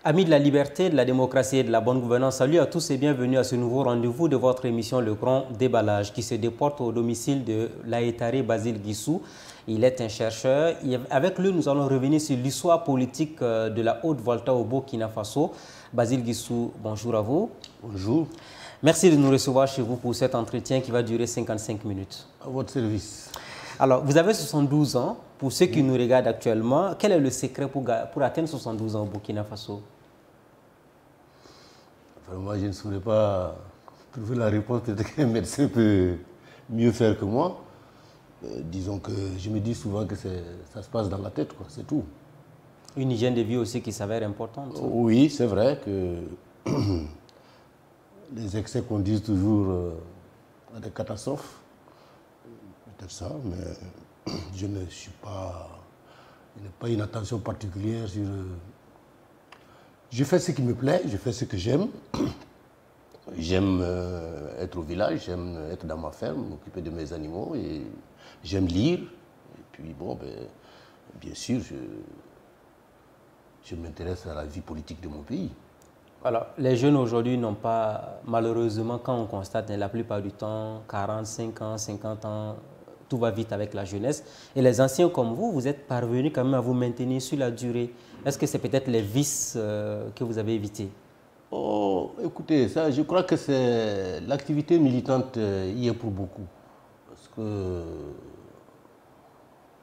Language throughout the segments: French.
Amis de la liberté, de la démocratie et de la bonne gouvernance, salut à tous et bienvenue à ce nouveau rendez-vous de votre émission Le Grand Déballage qui se déporte au domicile de l'Aétaré Basile Guissou. Il est un chercheur. Avec lui, nous allons revenir sur l'histoire politique de la Haute-Volta au Burkina Faso. Basile Guissou, bonjour à vous. Bonjour. Merci de nous recevoir chez vous pour cet entretien qui va durer 55 minutes. À votre service. Alors, vous avez 72 ans. Pour ceux qui nous regardent actuellement, quel est le secret pour atteindre 72 ans au Burkina Faso? Enfin, moi, je ne saurais pas trouver la réponse. Peut-être qu'un médecin peut mieux faire que moi. Disons que je me dis souvent que ça se passe dans la tête, c'est tout. Une hygiène de vie aussi qui s'avère importante. Oui, c'est vrai que les excès conduisent toujours à des catastrophes. Peut-être ça, mais je n'ai pas une attention particulière sur... Je fais ce qui me plaît, je fais ce que j'aime. J'aime être au village, j'aime être dans ma ferme, m'occuper de mes animaux et j'aime lire. Et puis bon, bien sûr, je m'intéresse à la vie politique de mon pays. Alors, les jeunes aujourd'hui n'ont pas, malheureusement, quand on constate la plupart du temps, 45 ans, 50 ans, tout va vite avec la jeunesse. Et les anciens comme vous, vous êtes parvenus quand même à vous maintenir sur la durée. Est-ce que c'est peut-être les vices que vous avez évités? Oh, écoutez, ça, je crois que c'est l'activité militante y est pour beaucoup. Parce que,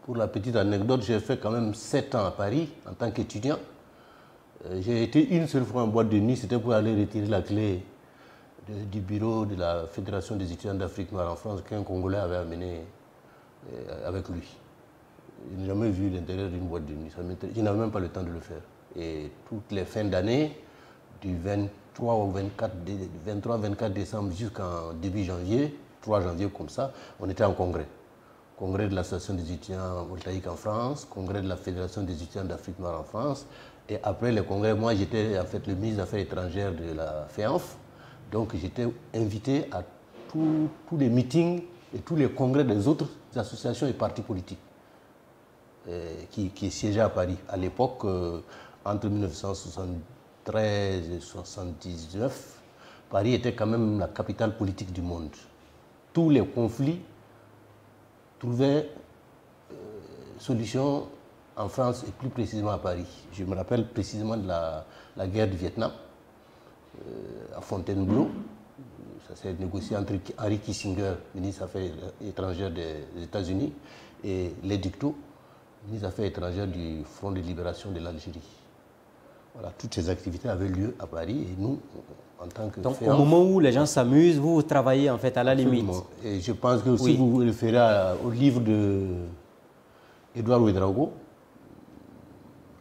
pour la petite anecdote, j'ai fait quand même 7 ans à Paris en tant qu'étudiant. J'ai été une seule fois en boîte de nuit, c'était pour aller retirer la clé du bureau de la Fédération des étudiants d'Afrique noire en France qu'un Congolais avait amené avec lui. Je n'ai jamais vu l'intérieur d'une boîte de nuit. Je n'avais même pas le temps de le faire. Et toutes les fins d'année, du 23 au 24 décembre jusqu'en début janvier, 3 janvier comme ça, on était en congrès. Congrès de l'Association des étudiants voltaïques en France, congrès de la Fédération des étudiants d'Afrique noire en France. Et après les congrès, moi j'étais en fait le ministre des Affaires étrangères de la FEANF. Donc j'étais invité à tous les meetings et tous les congrès des autres associations et partis politiques qui siégeaient à Paris. À l'époque, entre 1973 et 1979, Paris était quand même la capitale politique du monde. Tous les conflits trouvaient solution en France et plus précisément à Paris. Je me rappelle précisément de la guerre du Vietnam à Fontainebleau. Ça s'est négocié entre Henry Kissinger, ministre des Affaires étrangères des États-Unis, et Ledicto, ministre des Affaires étrangères du Front de libération de l'Algérie. Voilà, toutes ces activités avaient lieu à Paris et nous, en tant que... Donc, au moment où les gens s'amusent, vous travaillez en fait à la limite. Et je pense que si vous vous référez au livre de Edouard Ouédraogo,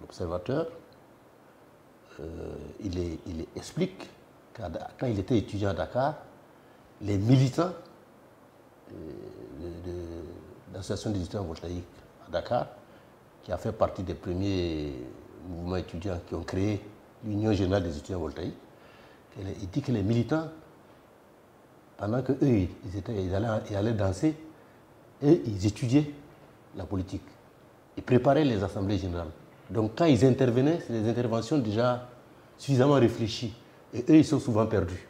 l'observateur, il explique quand il était étudiant à Dakar, les militants de l'association des étudiants voltaïques à Dakar, qui a fait partie des premiers mouvements étudiants qui ont créé l'Union générale des étudiants voltaïques, il dit que les militants, pendant qu'eux, ils allaient danser, et ils étudiaient la politique. Ils préparaient les assemblées générales. Donc quand ils intervenaient, c'est des interventions déjà suffisamment réfléchies. Et eux, ils sont souvent perdus.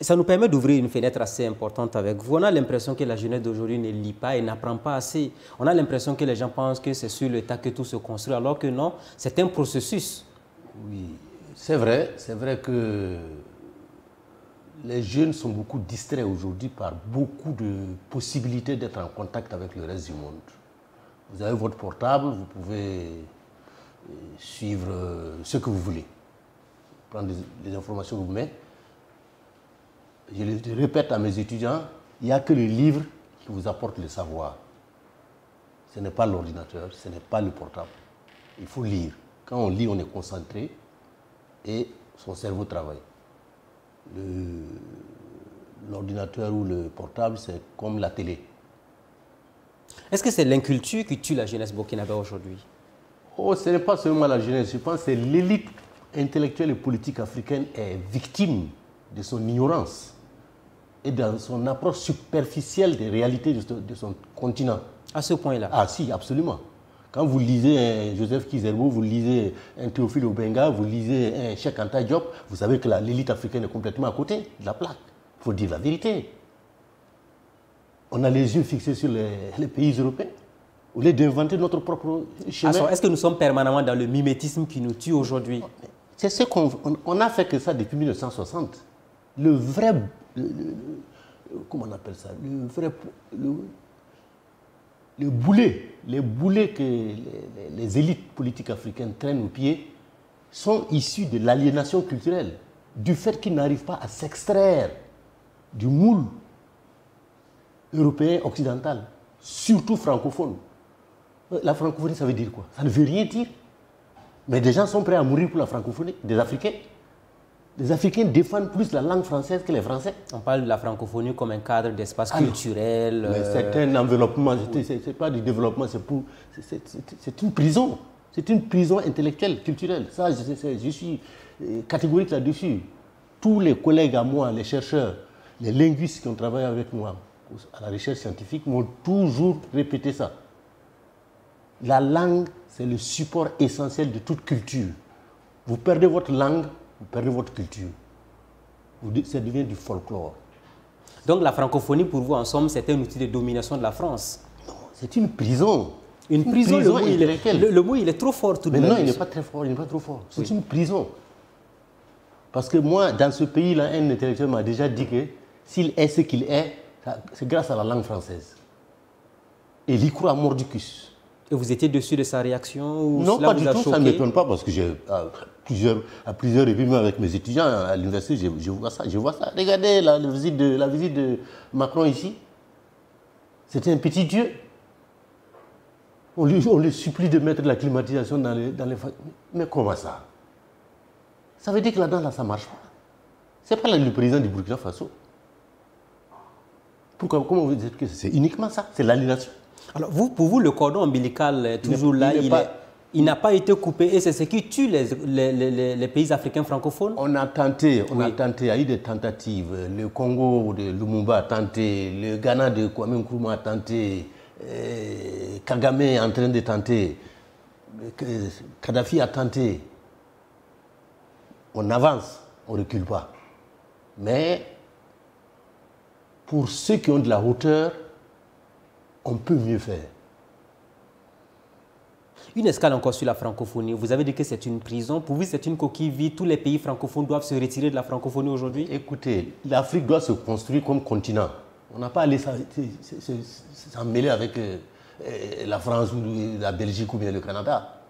Ça nous permet d'ouvrir une fenêtre assez importante avec vous. On a l'impression que la jeunesse d'aujourd'hui ne lit pas et n'apprend pas assez. On a l'impression que les gens pensent que c'est sur le tas que tout se construit, alors que non, c'est un processus. Oui, c'est vrai que les jeunes sont beaucoup distraits aujourd'hui par beaucoup de possibilités d'être en contact avec le reste du monde. Vous avez votre portable, vous pouvez suivre ce que vous voulez, prendre les informations que vous mettez. Je le répète à mes étudiants, il n'y a que le livre qui vous apporte le savoir. Ce n'est pas l'ordinateur, ce n'est pas le portable. Il faut lire. Quand on lit, on est concentré et son cerveau travaille. l'ordinateur ou le portable, c'est comme la télé. Est-ce que c'est l'inculture qui tue la jeunesse burkinabé aujourd'hui? Oh, ce n'est pas seulement la jeunesse, je pense que c'est l'élite intellectuelle et politique africaine est victime de son ignorance et de son approche superficielle des réalités de son continent. À ce point-là? Ah si, absolument. Quand vous lisez un Joseph Kizerbo, vous lisez un Théophile Obenga, vous lisez un Cheikh Anta Diop, vous savez que l'élite africaine est complètement à côté de la plaque. Il faut dire la vérité. On a les yeux fixés sur les pays européens, au lieu d'inventer notre propre chemin. Est-ce que nous sommes permanemment dans le mimétisme qui nous tue aujourd'hui? C'est ce qu'on a fait que ça depuis 1960. Le vrai, comment on appelle ça, les boulets que les élites politiques africaines traînent aux pieds sont issus de l'aliénation culturelle, du fait qu'ils n'arrivent pas à s'extraire du moule européen occidental, surtout francophone. La francophonie, ça veut dire quoi? Ça ne veut rien dire. Mais des gens sont prêts à mourir pour la francophonie, des Africains. Les Africains défendent plus la langue française que les Français. On parle de la francophonie comme un cadre d'espace culturel. Mais c'est un enveloppement, c'est pas du développement, c'est une prison. C'est une prison intellectuelle, culturelle. Ça, je suis catégorique là-dessus. Tous les collègues à moi, les chercheurs, les linguistes qui ont travaillé avec moi à la recherche scientifique m'ont toujours répété ça. La langue, c'est le support essentiel de toute culture. Vous perdez votre langue, vous perdez votre culture. Ça devient du folklore. Donc la francophonie, pour vous, en somme, c'est un outil de domination de la France? Non, c'est une prison. Une prison, le mot, il est trop fort tout de même. Mais non, il n'est pas très fort, il n'est pas trop fort. C'est une prison. Parce que moi, dans ce pays-là, un intellectuel m'a déjà dit que s'il est ce qu'il est, c'est grâce à la langue française. Et il y croit mordicus. Et vous étiez dessus de sa réaction ou non, cela pas vous du a tout, choqué? ça ne m'étonne pas parce que à plusieurs reprises, même avec mes étudiants à l'université, je vois ça. Regardez la visite de Macron ici. C'était un petit Dieu. On lui supplie de mettre de la climatisation dans les... Mais comment ça? Ça veut dire que là-dedans, ça ne marche pas. Ce n'est pas le président du Burkina Faso. Pourquoi? Comment vous dites que c'est uniquement ça? C'est l'aliénation. Alors, pour vous, le cordon ombilical est toujours là, il n'a pas été coupé et c'est ce qui tue les pays africains francophones? On a tenté, il y a eu des tentatives. Le Congo de Lumumba a tenté, le Ghana de Kwame Nkrumah a tenté, Kagame est en train de tenter, Kadhafi a tenté. On avance, on ne recule pas. Mais pour ceux qui ont de la hauteur, on peut mieux faire. Une escale encore sur la francophonie. Vous avez dit que c'est une prison. Pour vous, c'est une coquille vide. Tous les pays francophones doivent se retirer de la francophonie aujourd'hui? Écoutez, l'Afrique doit se construire comme continent. On n'a pas à aller s'en mêler avec la France ou la Belgique ou bien le Canada.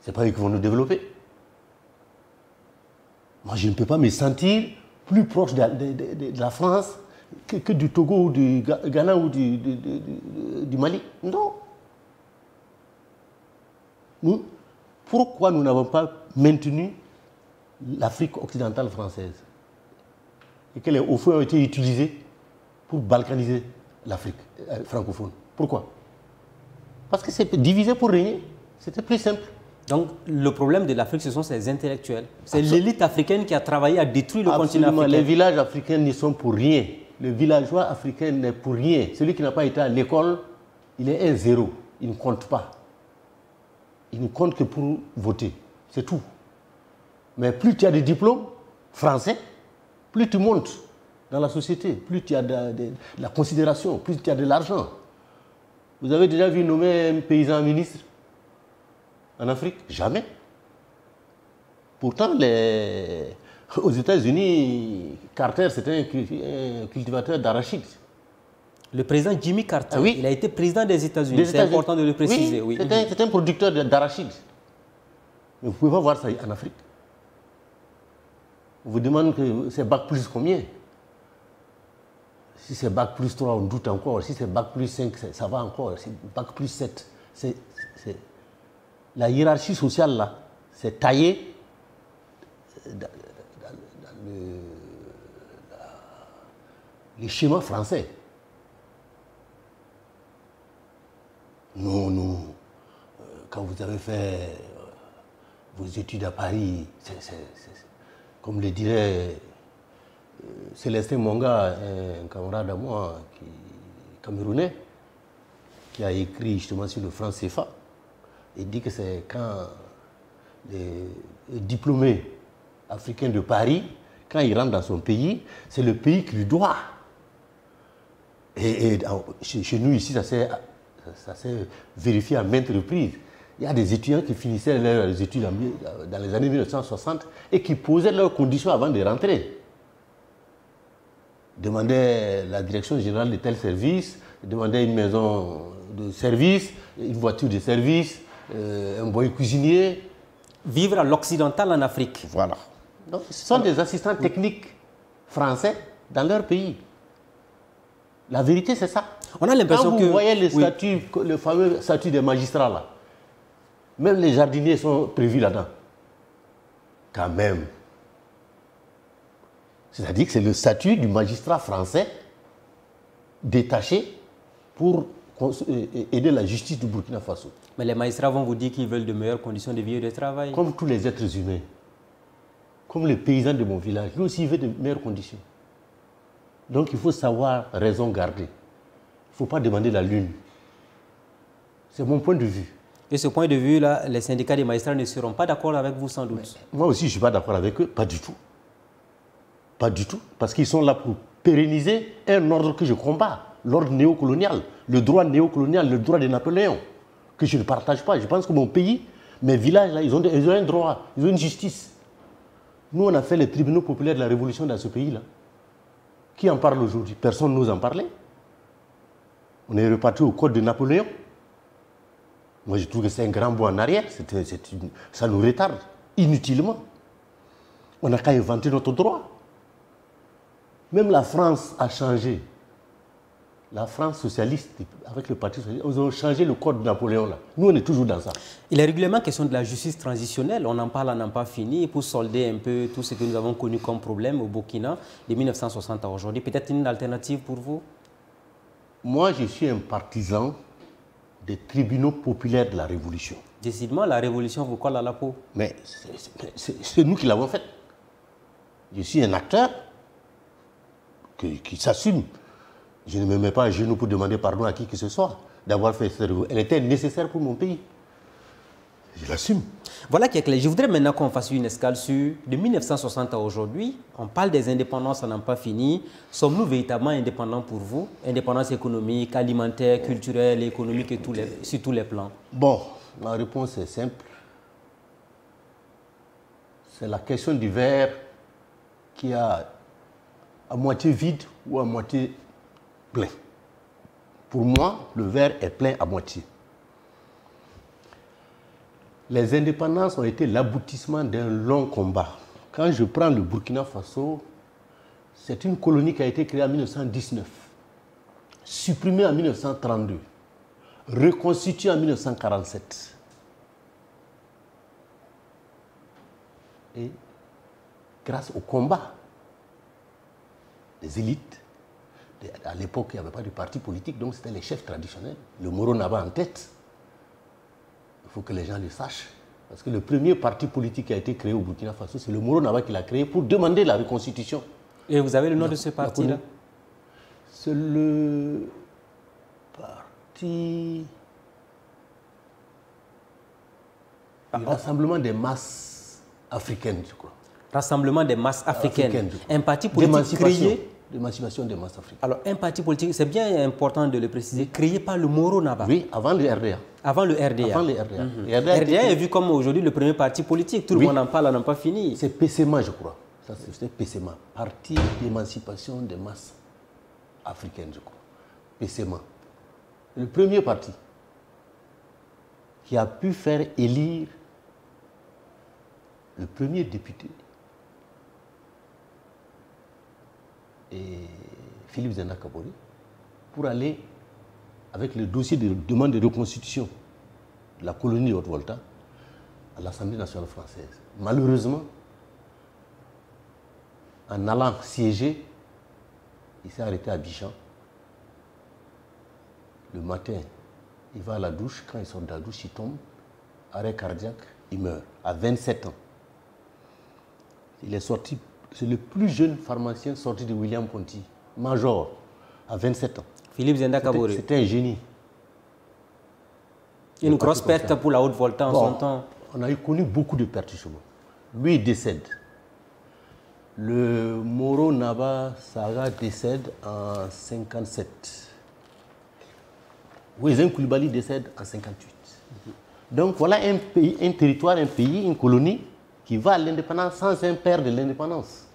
Ce n'est pas eux qui vont nous développer. Moi, je ne peux pas me sentir plus proche de la France que du Togo ou du Ghana ou du Mali. Non. Pourquoi nous n'avons pas maintenu l'Afrique occidentale française et que les hauts fonds ont été utilisés pour balkaniser l'Afrique francophone? Pourquoi? Parce que c'est divisé pour régner. C'était plus simple. Donc, le problème de l'Afrique, ce sont ses intellectuels. C'est l'élite africaine qui a travaillé à détruire le continent africain. Les villages africains n'y sont pour rien. Le villageois africain n'est pour rien. Celui qui n'a pas été à l'école, il est un zéro. Il ne compte pas. Il ne compte que pour voter. C'est tout. Mais plus tu as des diplômes français, plus tu montes dans la société, plus tu as de la considération, plus tu as de l'argent. Vous avez déjà vu nommer un paysan ministre en Afrique? Jamais. Pourtant, aux États-Unis, Carter, c'était un cultivateur d'arachides. Le président Jimmy Carter, oui. Il a été président des États-Unis. C'est important de le préciser. Oui, c'est un producteur d'arachides. Mais vous ne pouvez pas voir ça en Afrique. On vous demande que c'est bac plus combien? Si c'est bac plus 3, on doute encore. Si c'est bac plus 5, ça va encore. Si bac plus 7, la hiérarchie sociale, là, c'est taillé les schémas français. Nous, quand vous avez fait vos études à Paris, comme le dirait Célestin Monga, un camarade à moi, camerounais, qui a écrit justement sur le franc CFA, il dit que c'est quand les diplômés africains de Paris, quand ils rentrent dans son pays, c'est le pays qui lui doit. Et chez nous ici, ça s'est vérifié à maintes reprises. Il y a des étudiants qui finissaient leurs études dans les années 1960 et qui posaient leurs conditions avant de rentrer. Demandaient la direction générale de tel service, demandaient une maison de service, une voiture de service, un boy cuisinier. Vivre à l'occidental en Afrique. Voilà. Donc, ce sont des assistants techniques français dans leur pays. La vérité, c'est ça. On a l'impression que... Vous voyez le statut, le fameux statut des magistrats là, même les jardiniers sont prévus là-dedans. Quand même. C'est-à-dire que c'est le statut du magistrat français détaché pour aider la justice du Burkina Faso. Mais les magistrats vont vous dire qu'ils veulent de meilleures conditions de vie et de travail. Comme tous les êtres humains. Comme les paysans de mon village. Lui aussi, il veut de meilleures conditions. Donc, il faut savoir raison garder. Il ne faut pas demander la lune. C'est mon point de vue. Et ce point de vue-là, les syndicats des magistrats ne seront pas d'accord avec vous, sans doute. Moi aussi, je ne suis pas d'accord avec eux. Pas du tout. Pas du tout. Parce qu'ils sont là pour pérenniser un ordre que je combats. L'ordre néocolonial. Le droit néocolonial, le droit de Napoléon. Que je ne partage pas. Je pense que mon pays, mes villages, là, ils ont un droit. Ils ont une justice. Nous, on a fait les tribunaux populaires de la Révolution dans ce pays-là. Qui en parle aujourd'hui? Personne n'ose en parler. On est reparti au code de Napoléon. Moi, je trouve que c'est un grand bond en arrière. Ça nous retarde inutilement. On n'a qu'à inventer notre droit. Même la France a changé. La France socialiste, avec le Parti socialiste, ils ont changé le code de Napoléon. Là. Nous, on est toujours dans ça. Il est régulièrement question de la justice transitionnelle. On en parle, on n'en pas fini, pour solder un peu tout ce que nous avons connu comme problème au Burkina de 1960 à aujourd'hui. Peut-être une alternative pour vous? Moi, je suis un partisan des tribunaux populaires de la Révolution. Décidément, la Révolution vous colle à la peau. Mais c'est nous qui l'avons faite. Je suis un acteur qui s'assume. Je ne me mets pas à genoux pour demander pardon à qui que ce soit d'avoir fait cette révolution. Elle était nécessaire pour mon pays. Je l'assume. Voilà qui est clair. Je voudrais maintenant qu'on fasse une escale sur de 1960 à aujourd'hui. On parle des indépendances, on n'a pas fini. Sommes-nous véritablement indépendants pour vous? Indépendance économique, alimentaire, culturelle, économique et sur tous les plans. Bon, ma réponse est simple. C'est la question du verre qui est à moitié vide ou à moitié plein. Pour moi, le verre est plein à moitié. Les indépendances ont été l'aboutissement d'un long combat. Quand je prends le Burkina Faso, c'est une colonie qui a été créée en 1919, supprimée en 1932, reconstituée en 1947. Et grâce au combat des élites, à l'époque, il n'y avait pas de parti politique, donc c'était les chefs traditionnels, le Moro Naba en tête. Il faut que les gens le sachent. Parce que le premier parti politique qui a été créé au Burkina Faso, c'est le Moro Naba qui l'a créé pour demander la reconstitution. Et vous avez le nom de ce parti-là? C'est le parti... Le Rassemblement des masses africaines, je crois. Rassemblement des masses africaines. Un parti politique créé... D'émancipation des masses africaines. Alors, un parti politique, c'est bien important de le préciser, créé par le Moro Naba. Oui, avant le RDA. Avant le RDA. Avant le RDA. RDA est vu comme aujourd'hui le premier parti politique. Tout le monde en parle, on n'a pas fini. C'est PCMA, je crois. Ça, c'est PCMA. Parti d'émancipation des masses africaines, je crois. PCMA. Le premier parti qui a pu faire élire le premier député et Philippe Zéna Kabori pour aller avec le dossier de demande de reconstitution de la colonie de Haute-Volta à l'Assemblée nationale française. Malheureusement, en allant siéger, il s'est arrêté à Abidjan. Le matin, il va à la douche. Quand il sort de la douche, il tombe. Arrêt cardiaque, il meurt à 27 ans. Il est sorti, c'est le plus jeune pharmacien sorti de William Ponty, major, à 27 ans. Philippe Zenda Kaboré. C'était un génie. Une grosse perte pour la Haute-Volta en son temps. On a connu beaucoup de pertes chez moi. Lui, il décède. Le Moro Naba Saga décède en 57. Ouezin Koulibaly décède en 58. Donc voilà un pays, un territoire, un pays, une colonie qui va à l'indépendance sans un père de l'indépendance.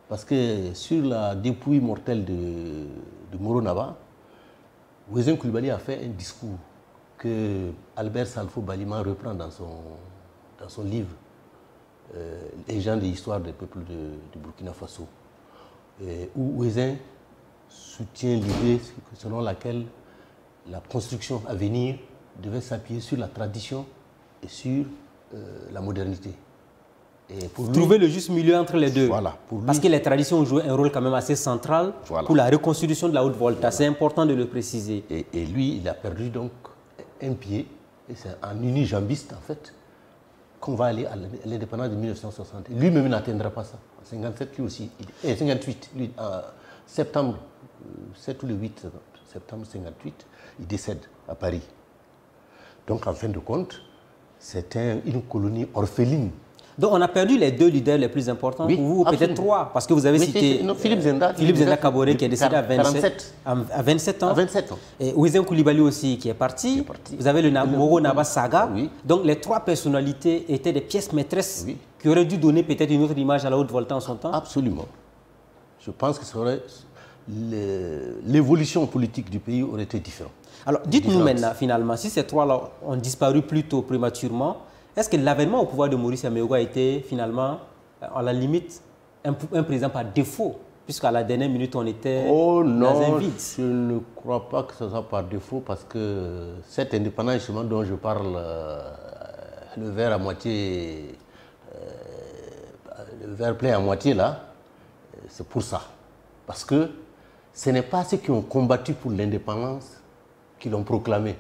Parce que sur la dépouille mortelle de Moro Naba, Ouezin Koulibaly a fait un discours que Albert Salfo Baliman reprend dans son livre Les gens de l'histoire des peuples de Burkina Faso, où Ouezin soutient l'idée selon laquelle la construction à venir devait s'appuyer sur la tradition et sur la modernité. Et pour lui, trouver le juste milieu entre les deux. Voilà, pour lui, parce que les traditions ont joué un rôle quand même assez central pour la reconstitution de la Haute-Volta. Voilà. C'est important de le préciser. Et lui, il a perdu donc un pied. Et c'est en unijambiste, en fait, qu'on va aller à l'indépendance de 1960. Lui-même n'atteindra pas ça. En 57, lui aussi. Et 58, lui, en septembre, 7 ou le 8 septembre 58, il décède à Paris. Donc, en fin de compte, c'était une colonie orpheline. Donc, on a perdu les deux leaders les plus importants pour vous, ou peut-être trois, parce que vous avez cité Philippe Zenda Kaboré qui est décédé à 27 ans. À 27 ans. Et Ouezin Koulibaly aussi qui est parti. Vous avez le Moro Naba Saga. Oui. Donc, les trois personnalités étaient des pièces maîtresses qui auraient dû donner peut-être une autre image à la Haute-Volta en son temps. Absolument. Je pense que l'évolution politique du pays aurait été différente. Alors, dites-nous maintenant, finalement, si ces trois-là ont disparu plus tôt, prématurément, est-ce que l'avènement au pouvoir de Maurice Yameogo a été finalement, à la limite, un président par défaut, puisqu'à la dernière minute, on était dans un vide? Je ne crois pas que ce soit par défaut, parce que cette indépendance justement dont je parle, le verre à moitié, le verre plein à moitié là, c'est pour ça. Parce que ce n'est pas ceux qui ont combattu pour l'indépendance qui l'ont proclamé.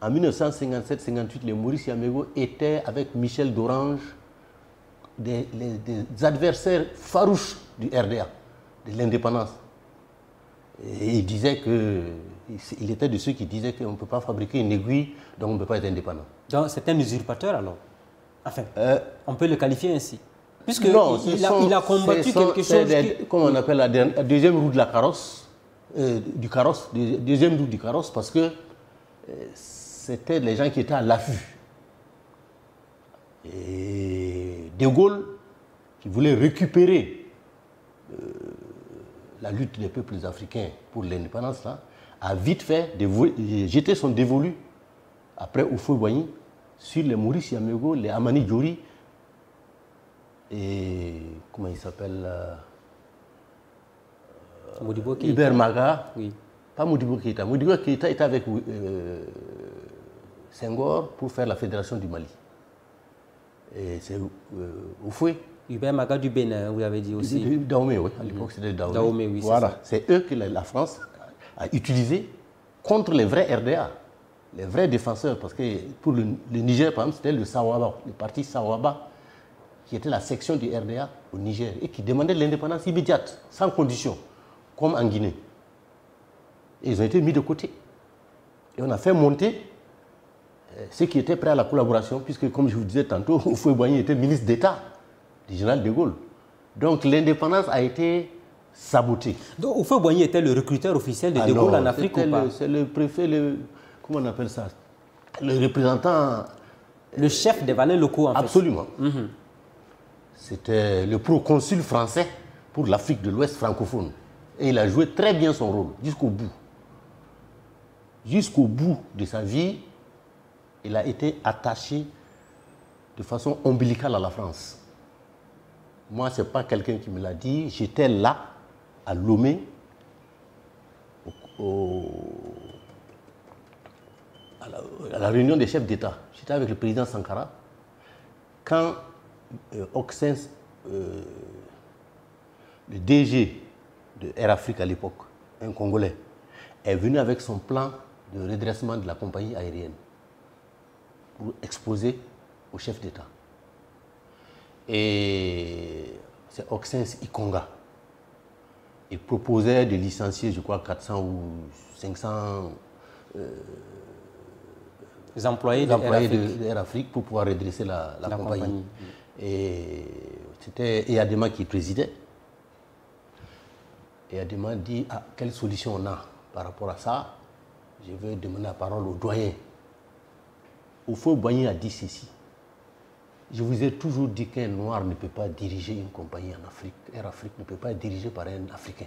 En 1957-58, les Maurice Yameogo étaient avec Michel Dorange des adversaires farouches du RDA, de l'indépendance. Et il disait il était de ceux qui disaient qu'on ne peut pas fabriquer une aiguille, donc on ne peut pas être indépendant. Donc c'est un usurpateur alors? Enfin, on peut le qualifier ainsi. Puisque il a combattu quelque chose comme on appelle la deuxième roue de la carrosse, deuxième roue du carrosse, parce que c'était les gens qui étaient à l'affût. Et De Gaulle, qui voulait récupérer la lutte des peuples africains pour l'indépendance, a vite fait jeter son dévolu après Houphouët-Boigny sur les Maurice Yameogo, les Amani Diori et comment il s'appelle, Hubert Maga. Oui. Pas Modibo Keïta. Modibo Keïta était avec Senghor pour faire la fédération du Mali. Et c'est Houphouët. Hubert Maga du Bénin, vous avez dit aussi. Dahomey, oui. À l'époque, c'était Dahomey. Dahomey, oui. Voilà. C'est eux que la France a utilisé contre les vrais RDA, les vrais défenseurs. Parce que pour le Niger, par exemple, c'était le Sawaba, le parti Sawaba, qui était la section du RDA au Niger et qui demandait l'indépendance immédiate, sans condition, comme en Guinée. Et ils ont été mis de côté. Et on a fait monter ceux qui étaient prêts à la collaboration, puisque, comme je vous disais tantôt, Houphouët-Boigny était ministre d'État du général de Gaulle. Donc l'indépendance a été sabotée. Donc Houphouët-Boigny était le recruteur officiel de Gaulle en Afrique ou pas? C'est le préfet, comment on appelle ça? Le représentant... Le chef des valets locaux, en fait. Absolument. C'était le proconsul français pour l'Afrique de l'Ouest francophone. Et il a joué très bien son rôle, jusqu'au bout. Jusqu'au bout de sa vie, il a été attaché de façon ombilicale à la France. Moi, ce n'est pas quelqu'un qui me l'a dit. J'étais là, à Lomé, à la réunion des chefs d'État. J'étais avec le président Sankara. Quand Auxins, le DG de Air Afrique à l'époque, un Congolais, est venu avec son plan de redressement de la compagnie aérienne pour exposer au chef d'État. Et c'est Oxens Ikonga. Il proposait de licencier, je crois, 400 ou 500 les employés de Air Afrique pour pouvoir redresser la compagnie. Et c'était Eyadema qui présidait. Eyadema dit quelle solution on a par rapport à ça. Je vais demander la parole au doyen. Houphouët-Boigny a dit ceci. Je vous ai toujours dit qu'un noir ne peut pas diriger une compagnie en Afrique. Air Afrique ne peut pas être dirigée par un Africain.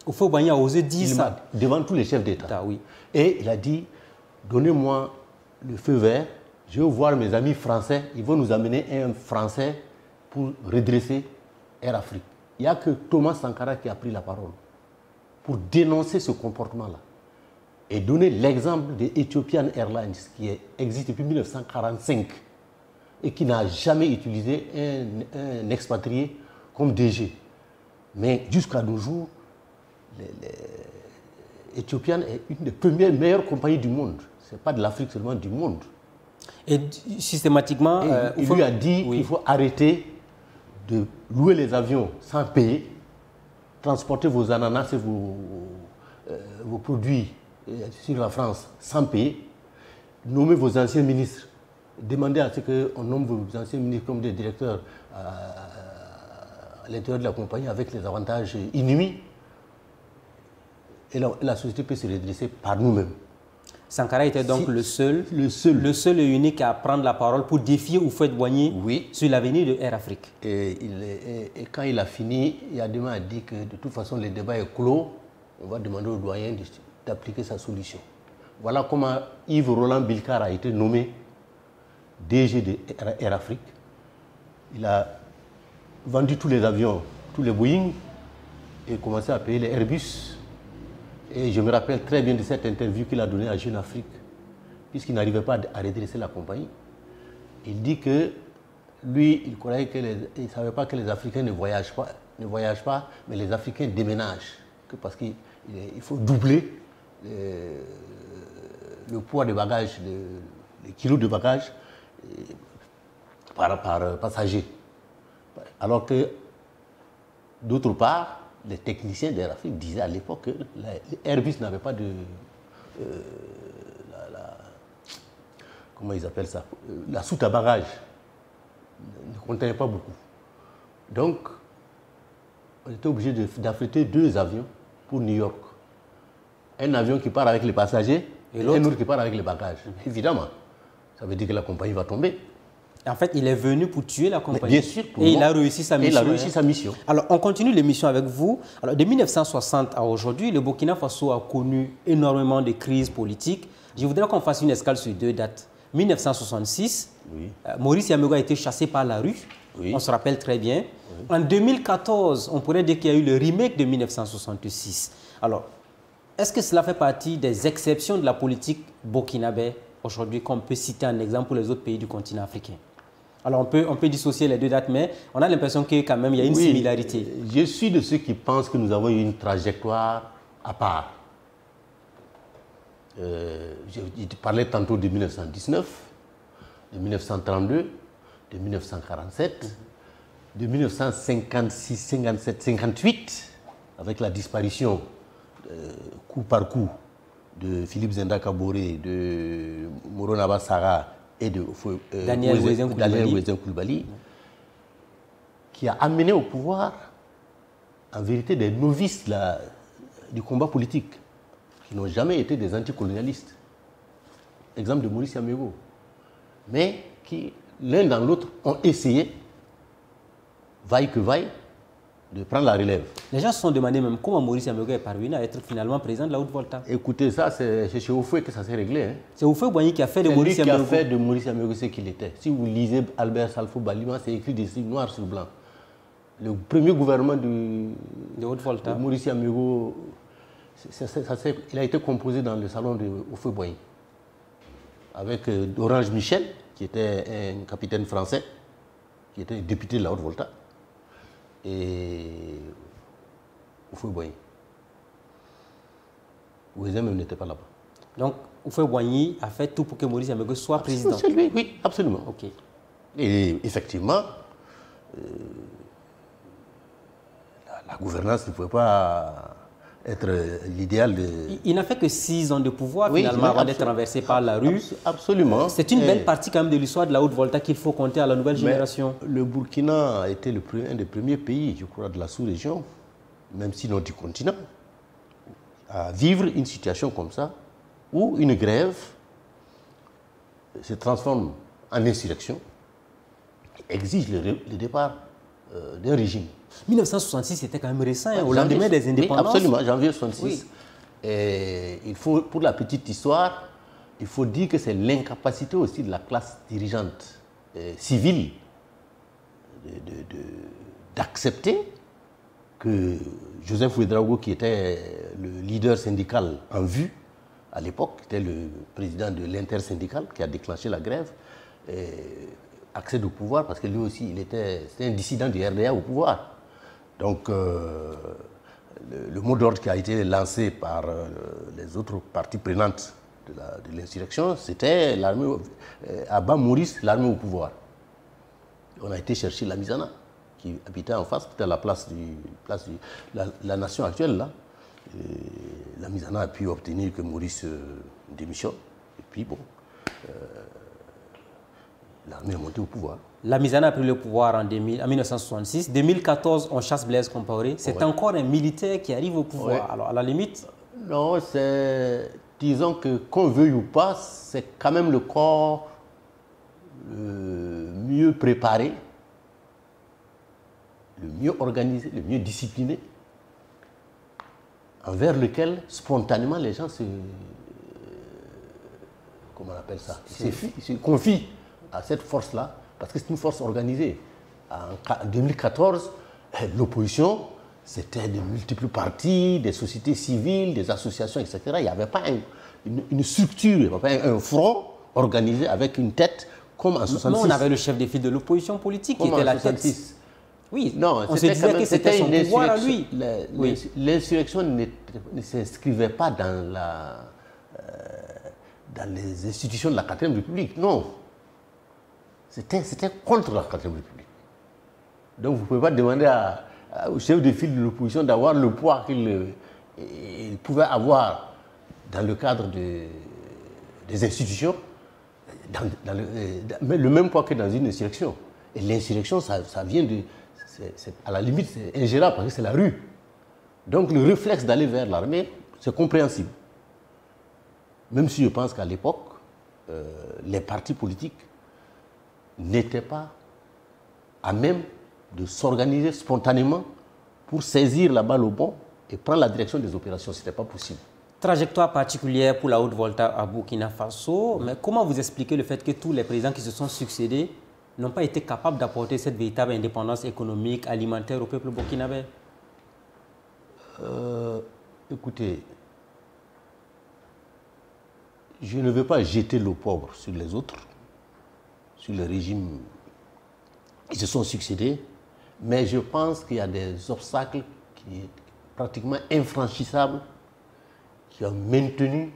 Houphouët-Boigny a osé dire ça devant tous les chefs d'État. Oui. Et il a dit, donnez-moi le feu vert, je vais voir mes amis français, ils vont nous amener un Français pour redresser Air Afrique. Il n'y a que Thomas Sankara qui a pris la parole pour dénoncer ce comportement-là et donner l'exemple de Ethiopian Airlines qui existe depuis 1945 et qui n'a jamais utilisé un expatrié comme DG. Mais jusqu'à nos jours, Ethiopian est une des premières meilleures compagnies du monde. Ce n'est pas de l'Afrique seulement, du monde. Et systématiquement... il lui a dit qu'il faut arrêter de louer les avions sans payer, transporter vos ananas et vos produits sur la France sans payer, nommer vos anciens ministres, demander à ce qu'on nomme vos anciens ministres comme des directeurs à l'intérieur de la compagnie avec les avantages inouïs. Et la société peut se redresser par nous-mêmes. Sankara était donc le seul et unique à prendre la parole pour défier Houphouët-Boigny sur l'avenir de Air Afrique. Et quand il a fini, Eyadema a dit que de toute façon le débat est clos, on va demander au doyen d'appliquer sa solution. Voilà comment Yves Roland Bilkar a été nommé DG de Air Afrique. Il a vendu tous les avions, tous les Boeing, et commencé à payer les Airbus. Et je me rappelle très bien de cette interview qu'il a donnée à Jeune Afrique, puisqu'il n'arrivait pas à redresser la compagnie. Il dit que lui, il croyait il ne savait pas que les Africains ne voyagent pas, mais les Africains déménagent. Parce qu'il faut doubler le poids de bagages, les kilos de bagages par passager. Alors que, d'autre part, les techniciens d'Air Afrique disaient à l'époque que Airbus n'avait pas de... comment ils appellent ça? La soute à bagages ne contenait pas beaucoup. Donc, on était obligé d'affréter 2 avions pour New York. Un avion qui part avec les passagers et un autre qui part avec les bagages. Évidemment, ça veut dire que la compagnie va tomber. En fait, il est venu pour tuer la compagnie. Bien sûr. Et il a réussi sa mission. Alors, on continue l'émission avec vous. Alors, de 1960 à aujourd'hui, le Burkina Faso a connu énormément de crises politiques. Je voudrais qu'on fasse une escale sur 2 dates. 1966, Maurice Yamego a été chassé par la rue. On se rappelle très bien. En 2014, on pourrait dire qu'il y a eu le remake de 1966. Alors, est-ce que cela fait partie des exceptions de la politique burkinabé aujourd'hui qu'on peut citer en exemple pour les autres pays du continent africain? Alors, on peut dissocier les 2 dates, mais on a l'impression qu'il quand même il y a une similarité. Je suis de ceux qui pensent que nous avons une trajectoire à part. Je parlais tantôt de 1919, de 1932, de 1947, de 1956, 57, 58, avec la disparition coup par coup de Philippe Zenda Kaboré, de Moronaba Sarr et de Daniel Wézen Koulibaly, qui a amené au pouvoir, en vérité, des novices du combat politique, qui n'ont jamais été des anticolonialistes. Exemple de Maurice Yamego. Mais qui, l'un dans l'autre, ont essayé, vaille que vaille, de prendre la relève. Les gens se sont demandé même comment Maurice Yamego est parvenu à être finalement président de la Haute-Volta. Écoutez, ça, c'est chez Houphouët que ça s'est réglé. Hein. C'est Houphouët-Boigny qui a fait de Maurice Yamego. Qui a fait de Maurice Yamego ce qu'il était. Si vous lisez Albert Salfo Balima, c'est écrit dessus, noir sur blanc. Le premier gouvernement de Haute-Volta, Maurice Yamego, il a été composé dans le salon de Houphouët-Boigny. Avec Orange Michel, qui était un capitaine français, qui était député de la Haute-Volta. Et Houphouët-Boigny. Ouézé même n'était pas là-bas. Donc, Houphouët-Boigny a fait tout pour que Maurice Yamego soit président. C'est lui, oui, absolument. Ok. Et effectivement, la gouvernance ne pouvait pas être l'idéal de... Il n'a fait que 6 ans de pouvoir, oui, finalement, avant d'être renversé par la rue. Absolument. C'est une belle partie quand même de l'histoire de la Haute-Volta qu'il faut compter à la nouvelle génération. Le Burkina a été un des premiers pays, je crois, de la sous-région, même sinon du continent, à vivre une situation comme ça, où une grève se transforme en insurrection, exige le départ d'un régime. 1966, c'était quand même récent, au lendemain des indépendances. Oui, absolument, janvier 1966. Oui. Et il faut, pour la petite histoire, il faut dire que c'est l'incapacité aussi de la classe dirigeante civile d'accepter que Joseph Ouédraogo, qui était le leader syndical en vue à l'époque, qui était le président de l'intersyndicale qui a déclenché la grève, accède au pouvoir parce que lui aussi, c'était un dissident du RDA au pouvoir. Donc, le mot d'ordre qui a été lancé par les autres parties prenantes de l'insurrection, c'était l'armée, à bas Maurice, l'armée au pouvoir. On a été chercher la Misana, qui habitait en face, c'était à la place la nation actuelle, là. Et la Misana a pu obtenir que Maurice démissionne. Et puis, bon, l'armée est montée au pouvoir. La Misana a pris le pouvoir en 1966. 2014, on chasse Blaise Compaoré. C'est encore un militaire qui arrive au pouvoir. Ouais. Alors, à la limite... Non, c'est... Disons que, qu'on veuille ou pas, c'est quand même le corps mieux préparé, le mieux organisé, le mieux discipliné, envers lequel, spontanément, les gens se... Comment on appelle ça? Ils se confient à cette force-là, parce que c'est une force organisée. En 2014, l'opposition, c'était de multiples partis, des sociétés civiles, des associations, etc. Il n'y avait pas une structure, il n'y avait pas un front organisé avec une tête, comme en 66. Non, on avait le chef de file de l'opposition politique qui était la tête. Oui, non, on se disait que c'était son pouvoir à lui. L'insurrection ne s'inscrivait pas dans les institutions de la 4e République, non. C'était contre la 4e République. Donc vous ne pouvez pas demander au chef de file de l'opposition d'avoir le poids qu'il pouvait avoir dans le cadre des institutions, le même poids que dans une insurrection. Et l'insurrection, ça vient de... à la limite, c'est ingérable parce que c'est la rue. Donc le réflexe d'aller vers l'armée, c'est compréhensible. Même si je pense qu'à l'époque, les partis politiques n'étaient pas à même de s'organiser spontanément pour saisir la balle au bond et prendre la direction des opérations. Ce n'était pas possible. Trajectoire particulière pour la Haute-Volta à Burkina Faso, mais comment vous expliquez le fait que tous les présidents qui se sont succédés n'ont pas été capables d'apporter cette véritable indépendance économique, alimentaire au peuple burkinabé? Écoutez, je ne veux pas jeter l'eau pauvre sur les autres, sur les régimes qui se sont succédés, mais je pense qu'il y a des obstacles qui sont pratiquement infranchissables qui ont maintenu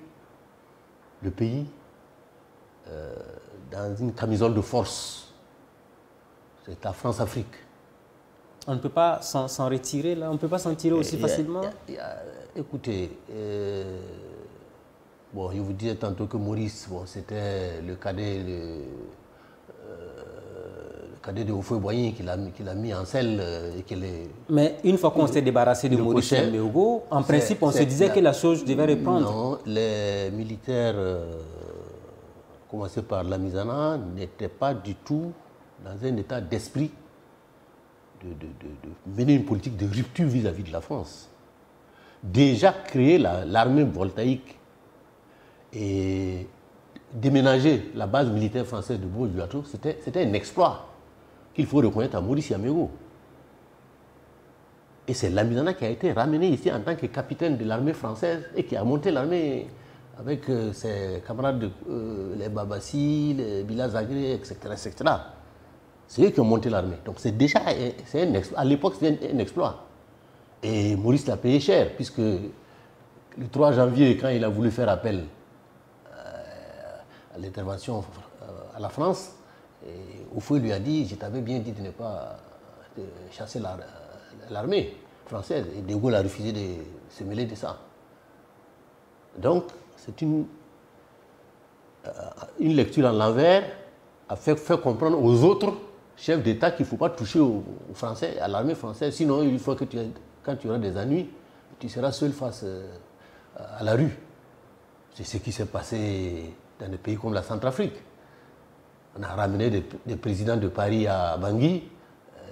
le pays dans une camisole de force. C'est la France-Afrique. On ne peut pas s'en retirer là, on ne peut pas s'en tirer aussi facilement. Écoutez, bon, je vous disais tantôt que Maurice, bon, c'était le cadet de Houphouët-Boigny qu'il a mis en selle. Mais une fois qu'on s'est débarrassé de Maurice Yamego, en principe, on se disait que la chose devait reprendre. Non, les militaires, commencés par la Misana, n'étaient pas du tout dans un état d'esprit de mener une politique de rupture vis-à-vis de la France. Déjà créer l'armée voltaïque et déménager la base militaire française de Bourg-du-Château, c'était un exploit qu'il faut reconnaître à Maurice Yamego. Et c'est Lamizana qui a été ramené ici en tant que capitaine de l'armée française et qui a monté l'armée avec ses camarades, les Babassi, les Bilazagré, etc., etc. C'est eux qui ont monté l'armée. Donc c'est déjà, à l'époque, c'était un exploit. Et Maurice l'a payé cher, puisque le 3 janvier, quand il a voulu faire appel à l'intervention à la France, Houphouët lui a dit, je t'avais bien dit de ne pas chasser l'armée française. Et De Gaulle a refusé de se mêler de ça. Donc, c'est une lecture en l'envers a fait comprendre aux autres chefs d'État qu'il ne faut pas toucher aux Français, à l'armée française. Sinon, il faut que quand tu auras des ennuis, tu seras seul face à la rue. C'est ce qui s'est passé dans des pays comme la Centrafrique. On a ramené des présidents de Paris à Bangui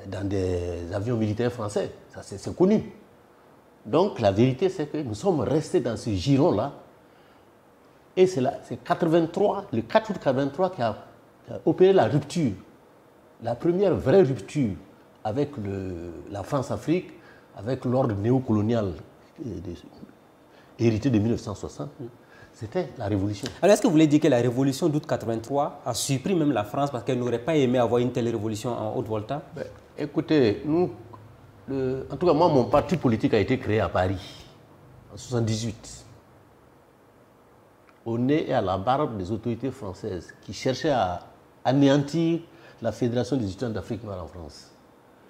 dans des avions militaires français. Ça, c'est connu. Donc, la vérité, c'est que nous sommes restés dans ce giron-là. Et c'est le 4 août 83 qui a opéré la rupture. La première vraie rupture avec la France-Afrique, avec l'ordre néocolonial hérité de 1960, c'était la révolution. Alors, est-ce que vous voulez dire que la révolution d'août 83 a surpris même la France parce qu'elle n'aurait pas aimé avoir une telle révolution en Haute-Volta? Écoutez, nous, en tout cas, moi, mon parti politique a été créé à Paris, en 1978. Au nez et à la barbe des autorités françaises qui cherchaient à anéantir la Fédération des étudiants d'Afrique noire en France.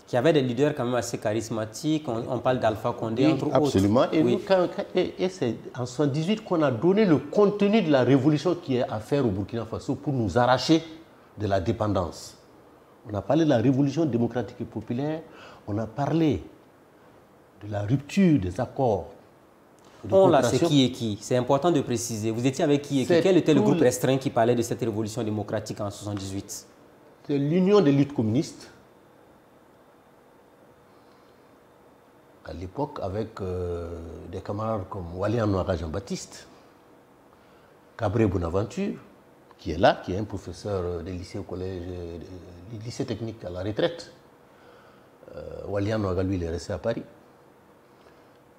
Qui avait des leaders quand même assez charismatiques, on parle d'Alpha Condé, Oui, entre autres. absolument. Et c'est en 1978 qu'on a donné le contenu de la révolution qui est à faire au Burkina Faso pour nous arracher de la dépendance. On a parlé de la révolution démocratique et populaire, on a parlé de la rupture des accords. On là, c'est qui et qui? C'est important de préciser. Vous étiez avec qui et qui? Quel était le groupe restreint qui parlait de cette révolution démocratique en 1978? C'est l'Union des luttes communistes. À l'époque, avec des camarades comme Walian Noaga Jean-Baptiste, Cabré Bonaventure, qui est là, qui est un professeur des lycées au collège, du lycée technique à la retraite. Walian Noaga, lui, il est resté à Paris.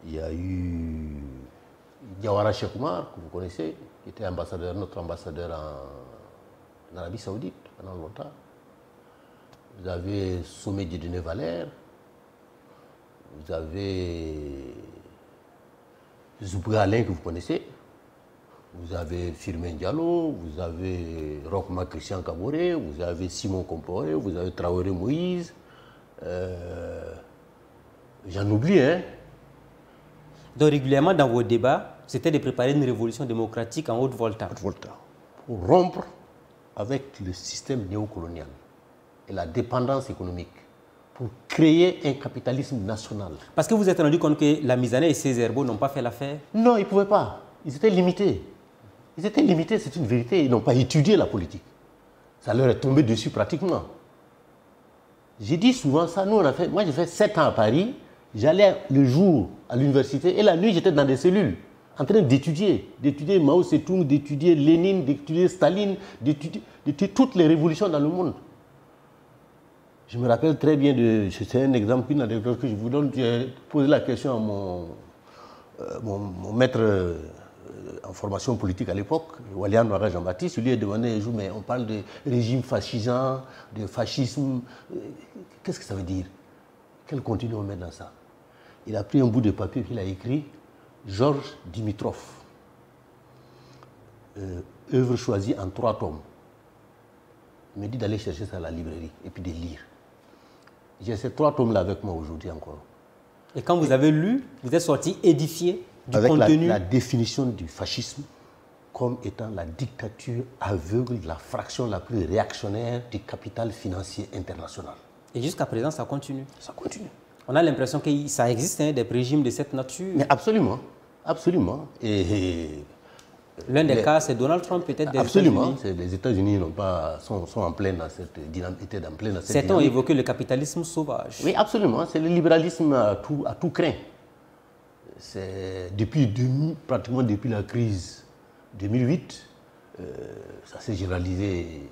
Il y a eu Diawara Cheikh Oumar, que vous connaissez, qui était notre ambassadeur en Arabie Saoudite pendant longtemps. Vous avez Sommet Dieudonné Valère. Vous avez Zoubra Alain, que vous connaissez. Vous avez Firmin Diallo. Vous avez Rochma Christian Kaboré. Vous avez Simon Comporé. Vous avez Traoré Moïse. J'en oublie, hein. Donc régulièrement dans vos débats, c'était de préparer une révolution démocratique en Haute-Volta. Pour rompre avec le système néocolonial et la dépendance économique, pour créer un capitalisme national. Parce que vous êtes rendu compte que la Misanet et ses Herbo n'ont pas fait l'affaire? Non, ils ne pouvaient pas. Ils étaient limités. Ils étaient limités, c'est une vérité. Ils n'ont pas étudié la politique. Ça leur est tombé dessus pratiquement. J'ai dit souvent ça. Moi, j'ai fait 7 ans à Paris. J'allais le jour à l'université et la nuit, j'étais dans des cellules en train d'étudier Mao Tse-tung, d'étudier Lénine, d'étudier Staline, d'étudier toutes les révolutions dans le monde. Je me rappelle très bien c'est un exemple, une anecdote que je vous donne. J'ai posé la question à mon maître en formation politique à l'époque, Walian Noaga Jean-Baptiste. Je lui ai demandé un jour, mais on parle de régime fascisant, de fascisme. Qu'est-ce que ça veut dire? Quel contenu on met dans ça? Il a pris un bout de papier qu'il a écrit, Georges Dimitrov, œuvre choisie en 3 tomes. Il m'a dit d'aller chercher ça à la librairie et puis de lire. J'ai ces 3 tomes-là avec moi aujourd'hui encore. Et quand vous avez lu, vous êtes sorti édifié du avec contenu? La définition du fascisme comme étant la dictature aveugle, la fraction la plus réactionnaire du capital financier international. Et jusqu'à présent, ça continue? Ça continue. On a l'impression que ça existe, hein, des régimes de cette nature. Mais absolument, absolument. L'un des cas, c'est Donald Trump, peut-être des absolument. Les États-Unis sont en pleine dans cette dynamique. Certains ont évoqué le capitalisme sauvage. Oui, absolument. C'est le libéralisme à tout craint. C'est pratiquement depuis la crise 2008, ça s'est généralisé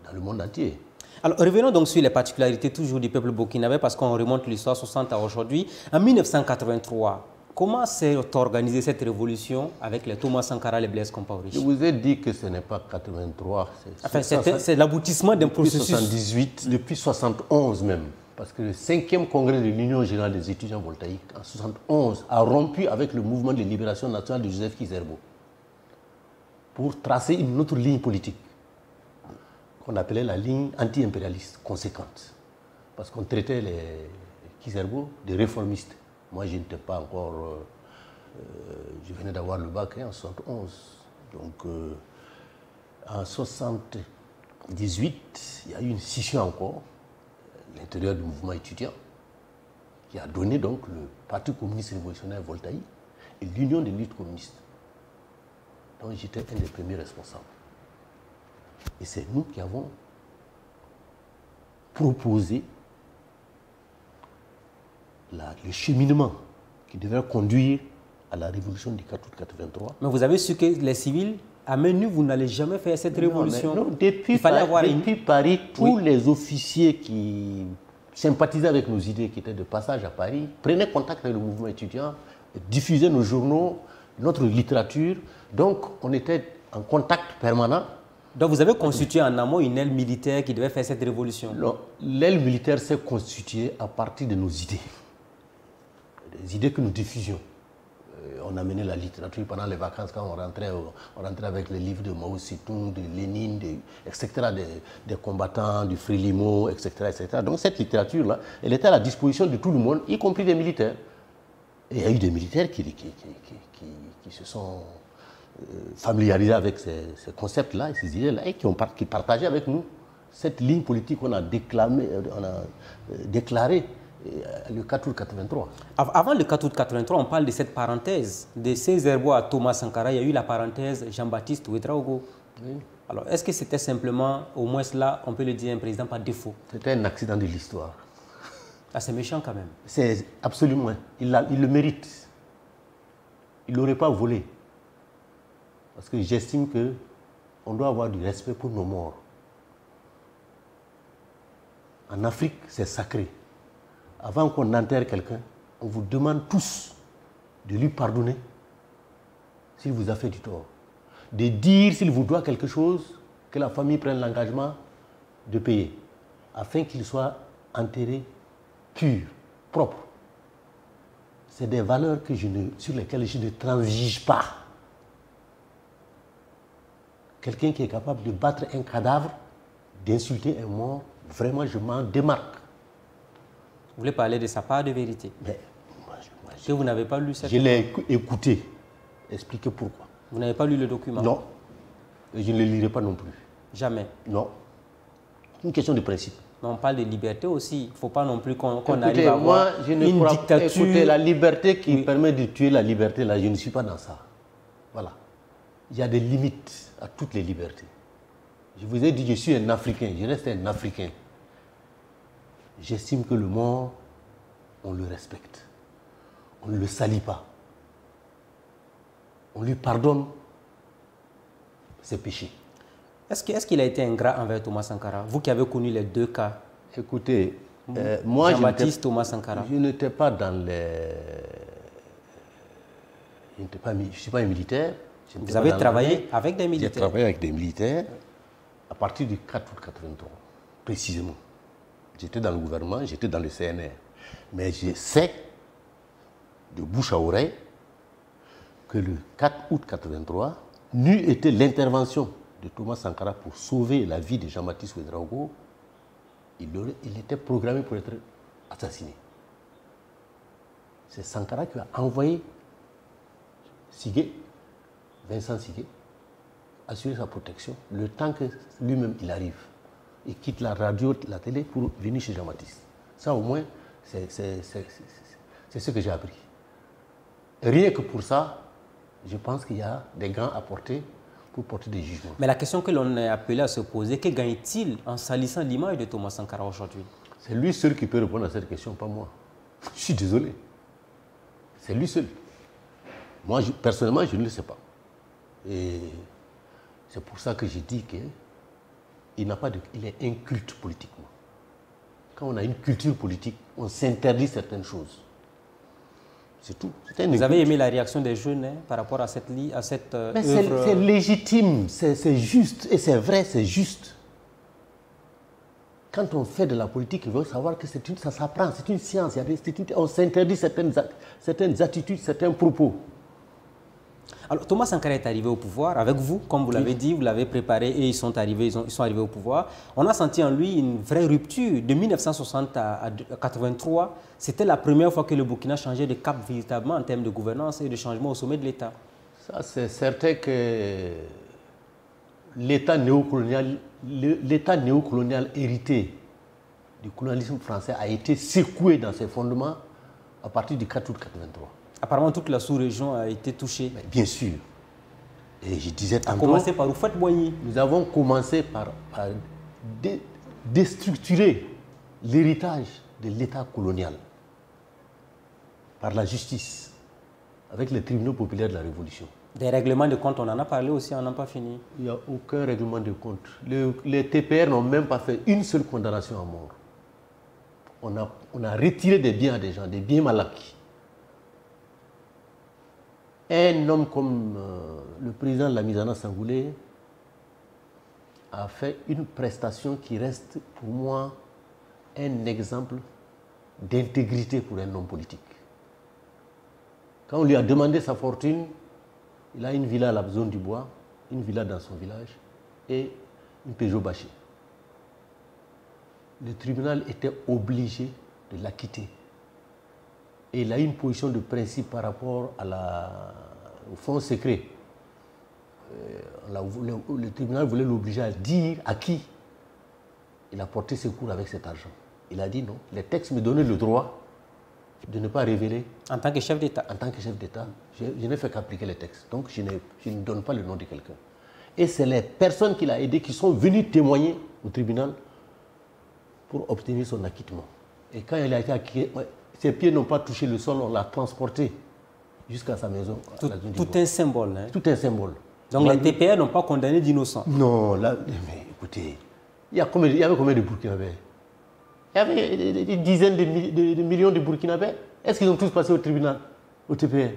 dans le monde entier. Alors, revenons donc sur les particularités toujours du peuple burkinabé, parce qu'on remonte l'histoire 60 à aujourd'hui. En 1983, comment s'est organisée cette révolution avec les Thomas Sankara, les Blaise Compaoré? Je vous ai dit que ce n'est pas 83. Enfin, c'est l'aboutissement d'un processus. Depuis 78, depuis 71 même. Parce que le 5e congrès de l'Union générale des étudiants voltaïques, en 1971, a rompu avec le mouvement de libération nationale de Joseph Kizerbo pour tracer une autre ligne politique qu'on appelait la ligne anti-impérialiste conséquente. Parce qu'on traitait les Kizerbo de réformistes. Moi, je n'étais pas encore... je venais d'avoir le bac en 1971. Donc, en 1978, il y a eu une scission encore à l'intérieur du mouvement étudiant qui a donné donc le Parti communiste révolutionnaire voltaïque et l'Union des luttes communistes. Donc j'étais un des premiers responsables. Et c'est nous qui avons proposé le cheminement qui devait conduire à la révolution du 4 août 1983. Mais vous avez su que les civils, à main nue, vous n'allez jamais faire cette révolution. Non, depuis Paris, tous les officiers qui sympathisaient avec nos idées, qui étaient de passage à Paris, prenaient contact avec le mouvement étudiant, diffusaient nos journaux, notre littérature. Donc, on était en contact permanent. Donc, vous avez constitué en amont une aile militaire qui devait faire cette révolution? Non, l'aile militaire s'est constituée à partir de nos idées. Des idées que nous diffusions. On amenait la littérature pendant les vacances, quand on rentrait avec les livres de Mao Tse-tung, de Lénine, etc., des combattants, du Frélimo, etc., etc. Donc cette littérature-là, elle était à la disposition de tout le monde, y compris des militaires. Et il y a eu des militaires qui se sont familiarisés avec ces concepts-là et ces idées-là et qui partageaient avec nous cette ligne politique qu'on a déclarée le 4 août 1983. Avant le 4 août 1983, on parle de cette parenthèse. De Césaire à Thomas Sankara, il y a eu la parenthèse Jean-Baptiste Ouédraogo. Oui. Alors, est-ce que c'était simplement, au moins là, on peut le dire, un président par défaut? C'était un accident de l'histoire. Ah, c'est méchant quand même. C'est absolument. Il le mérite. Il n'aurait pas volé. Parce que j'estime qu'on doit avoir du respect pour nos morts. En Afrique, c'est sacré. Avant qu'on enterre quelqu'un, on vous demande tous de lui pardonner s'il vous a fait du tort. De dire s'il vous doit quelque chose, que la famille prenne l'engagement de payer, afin qu'il soit enterré pur, propre. C'est des valeurs sur lesquelles je ne transige pas. Quelqu'un qui est capable de battre un cadavre, d'insulter un mort, vraiment je m'en démarque. Vous voulez parler de sa part de vérité? Mais que vous n'avez pas lu cette... Je l'ai écouté. Expliquez pourquoi. Vous n'avez pas lu le document? Non. Et je ne le lirai pas non plus. Jamais? Non. C'est une question de principe. Mais on parle de liberté aussi. Il ne faut pas non plus qu'on arrive à avoir une dictature. Écoutez, la liberté qui permet de tuer la liberté, là, je ne suis pas dans ça. Voilà. Il y a des limites à toutes les libertés. Je vous ai dit, je suis un Africain. Je reste un Africain. J'estime que le mort, on le respecte. On ne le salit pas. On lui pardonne ses péchés. Est-ce qu'il a été ingrat envers Thomas Sankara? Vous qui avez connu les deux cas. Écoutez, moi, Jean-Baptiste, Thomas Sankara. Je n'étais pas dans les... Je ne suis pas un militaire. Vous avez travaillé avec des militaires? J'ai travaillé avec des militaires à partir du 4 août 1983, précisément. J'étais dans le gouvernement, j'étais dans le CNR. Mais je sais, de bouche à oreille, que le 4 août 1983, n'eût été l'intervention de Thomas Sankara pour sauver la vie de Jean-Baptiste Ouédraogo, il était programmé pour être assassiné. C'est Sankara qui a envoyé Siguet, Vincent Siguet, assurer sa protection, le temps que lui-même il arrive. Il quitte la radio, la télé pour venir chez Jean-Baptiste. Ça au moins, c'est ce que j'ai appris. Rien que pour ça, je pense qu'il y a des gants à porter pour porter des jugements. Mais la question que l'on est appelé à se poser, que gagne-t-il en salissant l'image de Thomas Sankara aujourd'hui? C'est lui seul qui peut répondre à cette question, pas moi. Je suis désolé. C'est lui seul. Moi, personnellement, je ne le sais pas. Et c'est pour ça que j'ai dit qu'il est inculte politiquement. Quand on a une culture politique, on s'interdit certaines choses. C'est tout. Vous avez aimé la réaction des jeunes par rapport à cette œuvre? C'est légitime, c'est juste, et c'est vrai, c'est juste. quand on fait de la politique, il faut savoir que ça s'apprend, c'est une science. On s'interdit certaines attitudes, certains propos. Alors, Thomas Sankara est arrivé au pouvoir avec vous, comme vous l'avez dit, vous l'avez préparé et ils sont arrivés au pouvoir. On a senti en lui une vraie rupture. De 1960 à 1983, c'était la première fois que le Burkina changeait de cap véritablement en termes de gouvernance et de changement au sommet de l'État. Ça, c'est certain que l'État néocolonial hérité du colonialisme français a été secoué dans ses fondements à partir du 4 août 1983. Apparemment, toute la sous-région a été touchée. Mais bien sûr. Et je disais tantôt... On a commencé par Houphouët-Boigny. Nous avons commencé par déstructurer l'héritage de l'État colonial par la justice, avec les tribunaux populaires de la Révolution. Des règlements de compte, on en a parlé aussi, on n'a pas fini. Il n'y a aucun règlement de compte. Les TPR n'ont même pas fait une seule condamnation à mort. On a retiré des biens à des gens, des biens mal acquis. Un homme comme le président Lamizana Sangoulé a fait une prestation qui reste pour moi un exemple d'intégrité pour un homme politique. Quand on lui a demandé sa fortune, il a une villa à la zone du bois, une villa dans son village et une Peugeot bâchée. Le tribunal était obligé de l'acquitter. Et il a eu une position de principe par rapport au fonds secret. Le tribunal voulait l'obliger à dire à qui il a porté secours avec cet argent. Il a dit non, les textes me donnaient le droit de ne pas révéler. En tant que chef d'État. En tant que chef d'État, je n'ai fait qu'appliquer les textes. Donc je ne donne pas le nom de quelqu'un. Et c'est les personnes qu'il a aidées qui sont venues témoigner au tribunal pour obtenir son acquittement. Et quand il a été acquitté, ses pieds n'ont pas touché le sol, on l'a transporté jusqu'à sa maison. Tout un symbole. Hein. Tout un symbole. Donc les TPR n'ont pas condamné d'innocents. Non, là, mais écoutez, il y avait combien de Burkinabés? Il y avait des dizaines de millions de Burkinabés. Est-ce qu'ils ont tous passé au tribunal, au TPR?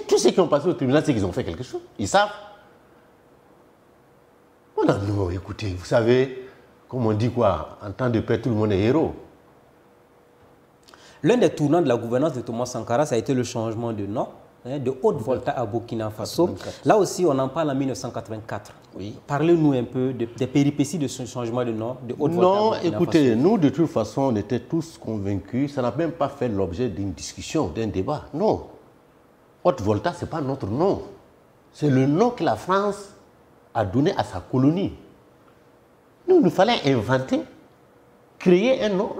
Tous ceux qui ont passé au tribunal, c'est qu'ils ont fait quelque chose. Ils savent. Oh non, non, écoutez, vous savez, comme on dit quoi, en temps de paix, tout le monde est héros. L'un des tournants de la gouvernance de Thomas Sankara, ça a été le changement de nom, de Haute-Volta à Burkina Faso. 84. Là aussi, on en parle en 1984. Oui. Parlez-nous un peu des péripéties de ce changement de nom de Haute-Volta à Burkina Faso. Écoutez, nous, de toute façon, on était tous convaincus. Ça n'a même pas fait l'objet d'une discussion, d'un débat. Non. Haute-Volta, ce n'est pas notre nom. C'est le nom que la France a donné à sa colonie. Nous, il nous fallait inventer, créer un nom.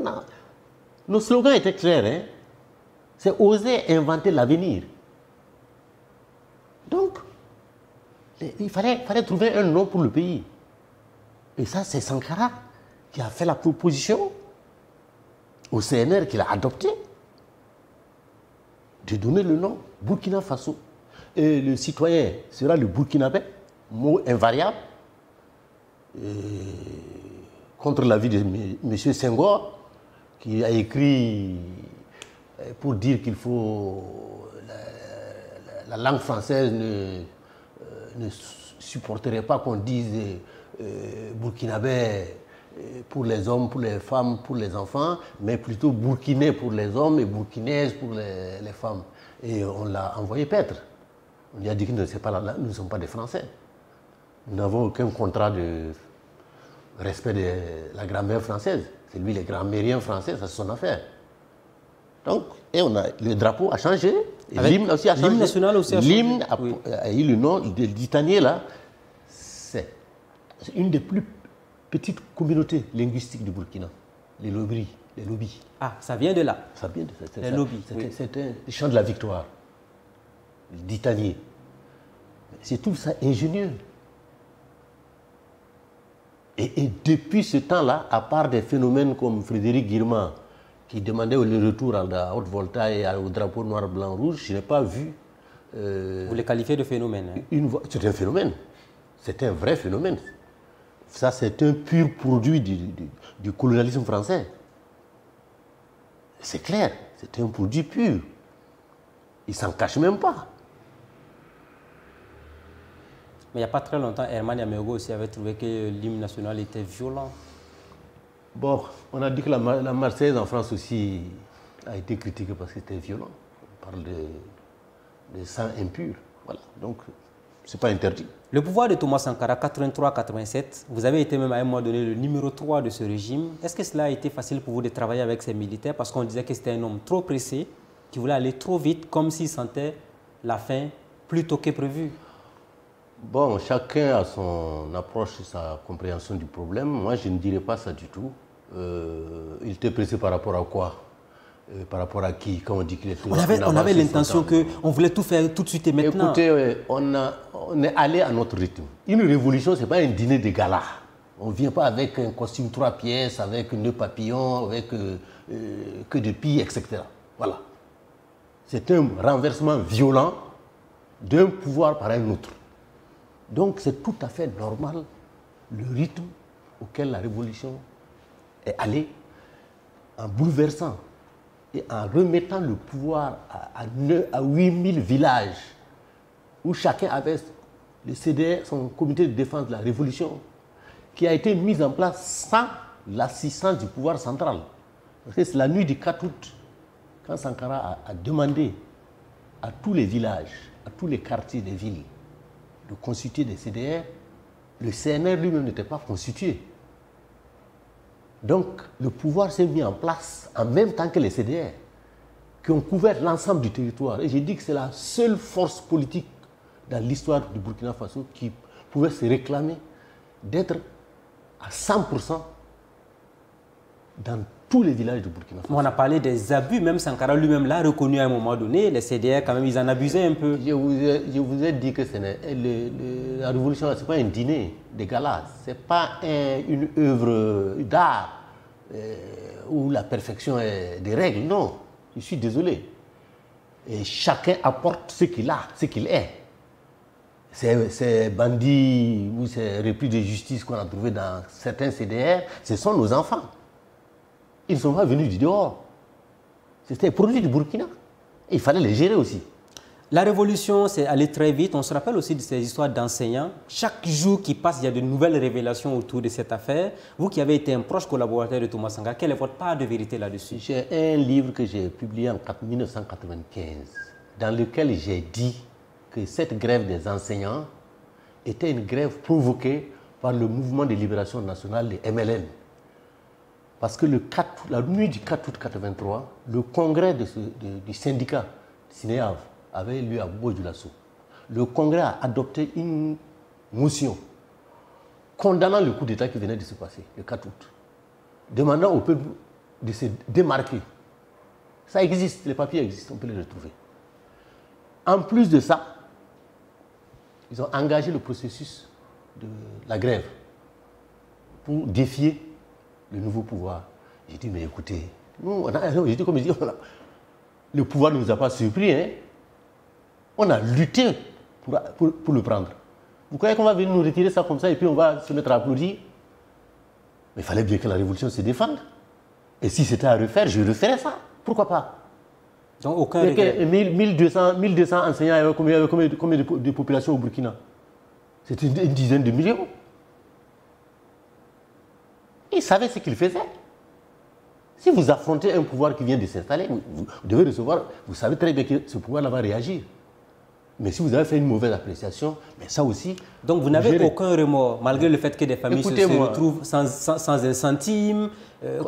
Nos slogans étaient clairs. Hein? C'est oser inventer l'avenir. Donc, il fallait trouver un nom pour le pays. Et ça, c'est Sankara qui a fait la proposition au CNR, qui l'a adopté, de donner le nom Burkina Faso. Et le citoyen sera le Burkinabé, mot invariable, contre l'avis de M. Senghor, qui a écrit pour dire qu'il faut... La langue française ne supporterait pas qu'on dise burkinabé pour les hommes, pour les femmes, pour les enfants, mais plutôt burkinais pour les hommes et burkinaises pour les femmes. Et on l'a envoyé paître. On lui a dit que nous ne sommes pas des Français. Nous n'avons aucun contrat de respect de la grammaire française. C'est lui, les grammairiens français, ça c'est son affaire. Donc, le drapeau a changé, l'hymne aussi a changé. L'hymne national aussi a changé. L'hymne a eu le nom de l'Itanien, là. C'est une des plus petites communautés linguistiques du Burkina, les lobis. Ah, ça vient de là. Ça vient de ça. Les lobis. C'était le chant de la victoire, d'Itanien. C'est tout ça ingénieux. Et depuis ce temps-là, à part des phénomènes comme Frédéric Guillemard, qui demandait le retour à la Haute-Volta et au drapeau noir, blanc, rouge, je n'ai pas vu... Vous les qualifiez de phénomène. Hein? C'est un phénomène. C'est un vrai phénomène. Ça, c'est un pur produit du colonialisme français. C'est clair, c'est un produit pur. Il ne s'en cache même pas. Mais il n'y a pas très longtemps, Herman Yamégo aussi avait trouvé que l'hymne national était violent. Bon, on a dit que la Marseillaise en France aussi a été critiquée parce que c'était violent. On parle de sang impur. Voilà, donc ce n'est pas interdit. Le pouvoir de Thomas Sankara, 83-87, vous avez été même à un moment donné le numéro 3 de ce régime. Est-ce que cela a été facile pour vous de travailler avec ces militaires? Parce qu'on disait que c'était un homme trop pressé, qui voulait aller trop vite, comme s'il sentait la fin plus tôt que prévu. Bon, chacun a son approche et sa compréhension du problème. Moi, je ne dirais pas ça du tout. Il était pressé par rapport à quoi? Par rapport à qui? Quand on dit qu'il était... On avait l'intention qu'on voulait tout faire tout de suite et maintenant. Écoutez, on est allé à notre rythme. Une révolution, ce n'est pas un dîner de gala. On ne vient pas avec un costume 3 pièces, avec un nœud papillon, avec que de pilles, etc. Voilà. C'est un renversement violent d'un pouvoir par un autre. Donc c'est tout à fait normal le rythme auquel la révolution est allée, en bouleversant et en remettant le pouvoir à 8000 villages où chacun avait le CDR, son comité de défense de la révolution, qui a été mis en place sans l'assistance du pouvoir central. Parce que c'est la nuit du 4 août, quand Sankara a demandé à tous les villages, à tous les quartiers des villes, de constituer des CDR, le CNR lui-même n'était pas constitué. Donc, le pouvoir s'est mis en place en même temps que les CDR, qui ont couvert l'ensemble du territoire. Et j'ai dit que c'est la seule force politique dans l'histoire du Burkina Faso qui pouvait se réclamer d'être à 100% dans tous les villages du Burkina Faso. On a parlé des abus, même Sankara lui-même l'a reconnu à un moment donné. Les CDR, quand même, ils en abusaient un peu. Je vous ai dit que la révolution, ce n'est pas un dîner de gala, ce n'est pas une œuvre d'art où la perfection est des règles. Non, je suis désolé. Et chacun apporte ce qu'il a, ce qu'il est. Ces bandits ou ces repris de justice qu'on a trouvés dans certains CDR, ce sont nos enfants. Ils ne sont pas venus du dehors. C'était un produit du Burkina. Et il fallait les gérer aussi. La révolution, c'est allé très vite. On se rappelle aussi de ces histoires d'enseignants. Chaque jour qui passe, il y a de nouvelles révélations autour de cette affaire. Vous qui avez été un proche collaborateur de Thomas Sankara, quelle est votre part de vérité là-dessus? J'ai un livre que j'ai publié en 1995, dans lequel j'ai dit que cette grève des enseignants était une grève provoquée par le mouvement de libération nationale, le MLN. Parce que la nuit du 4 août 1983, le congrès du syndicat Sinéav avait lieu à Bobo-Dioulasso. Le congrès a adopté une motion condamnant le coup d'État qui venait de se passer le 4 août, demandant au peuple de se démarquer. Ça existe, les papiers existent, on peut les retrouver. En plus de ça, ils ont engagé le processus de la grève pour défier le nouveau pouvoir. J'ai dit, mais écoutez, nous, comme je dis, le pouvoir ne nous a pas surpris. Hein? On a lutté pour le prendre. Vous croyez qu'on va venir nous retirer ça comme ça et puis on va se mettre à applaudir? Mais il fallait bien que la révolution se défende. Et si c'était à refaire, je referais ça. Pourquoi pas? Donc aucun regret. 1200 enseignants, il y avait combien de population au Burkina? C'était une dizaine de millions. Ils savaient ce qu'ils faisaient. Si vous affrontez un pouvoir qui vient de s'installer, vous devez recevoir, vous savez très bien que ce pouvoir-là va réagir. Mais si vous avez fait une mauvaise appréciation, mais ça aussi... Donc vous n'avez aucun remords, malgré le fait que des familles se retrouvent sans un centime,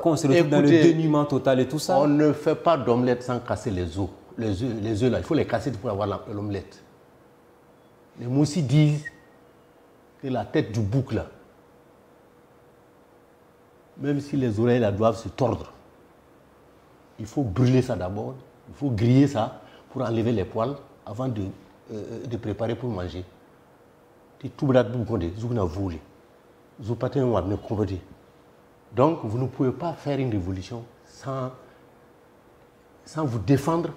qu'on se retrouve dans le dénuement total et tout ça? On ne fait pas d'omelette sans casser les os. Les œufs là, il faut les casser pour avoir l'omelette. Les moussis disent que la tête du bouc là, même si les oreilles là doivent se tordre, il faut brûler ça d'abord, il faut griller ça pour enlever les poils avant de préparer pour manger. Donc vous ne pouvez pas faire une révolution sans vous défendre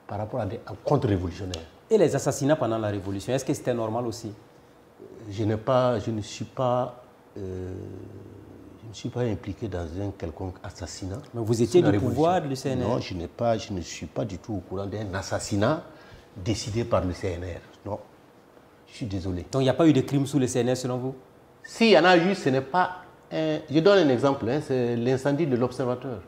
par rapport à des contre-révolutionnaires. Et les assassinats pendant la révolution, est-ce que c'était normal aussi? Je ne suis pas impliqué dans un quelconque assassinat. Mais vous étiez du pouvoir du CNR? Non, je ne suis pas du tout au courant d'un assassinat décidé par le CNR. Non, je suis désolé. Donc il n'y a pas eu de crime sous le CNR selon vous? S'il y en a eu, ce n'est pas Je donne un exemple, hein, c'est l'incendie de l'Observateur.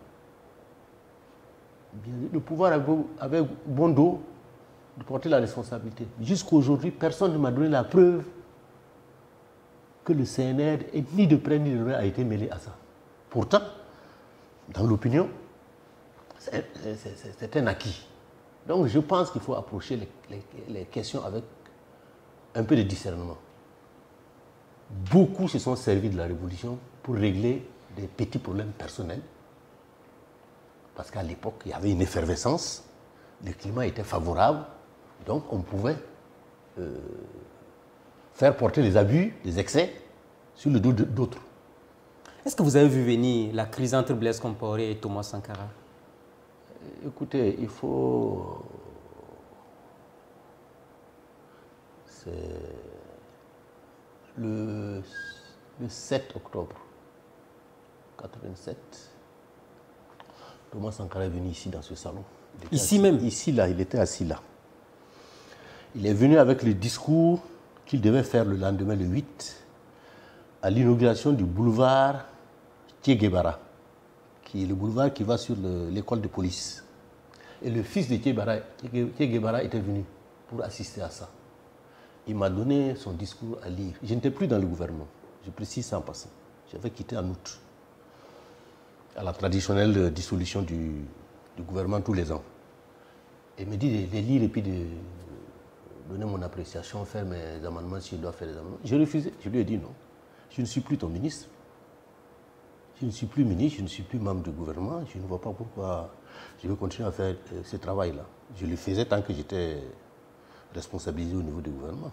Le pouvoir avait bon dos de porter la responsabilité. Jusqu'à aujourd'hui, personne ne m'a donné la preuve que le CNR, ni de près ni de loin, a été mêlé à ça. Pourtant, dans l'opinion, c'est un acquis. Donc je pense qu'il faut approcher les questions avec un peu de discernement. Beaucoup se sont servis de la révolution pour régler des petits problèmes personnels. Parce qu'à l'époque, il y avait une effervescence, le climat était favorable, donc on pouvait faire porter les abus, les excès, sur le dos d'autres. Est-ce que vous avez vu venir la crise entre Blaise Compaoré et Thomas Sankara? Écoutez, il faut... C'est le 7 octobre 87, Thomas Sankara est venu ici dans ce salon. Ici même? Ici, là, il était assis là. Il est venu avec le discours qu'il devait faire le lendemain, le 8, à l'inauguration du boulevard Che Guevara, qui est le boulevard qui va sur l'école de police. Et le fils de Che Guevara était venu pour assister à ça. Il m'a donné son discours à lire. Je n'étais plus dans le gouvernement, je précise ça en passant. J'avais quitté en août, à la traditionnelle dissolution du gouvernement tous les ans. Et il me dit de lire et puis de donner mon appréciation, faire mes amendements si je dois faire des amendements. J'ai refusé, je lui ai dit non. Je ne suis plus ton ministre. Je ne suis plus ministre, je ne suis plus membre du gouvernement. Je ne vois pas pourquoi je vais continuer à faire ce travail-là. Je le faisais tant que j'étais responsabilisé au niveau du gouvernement.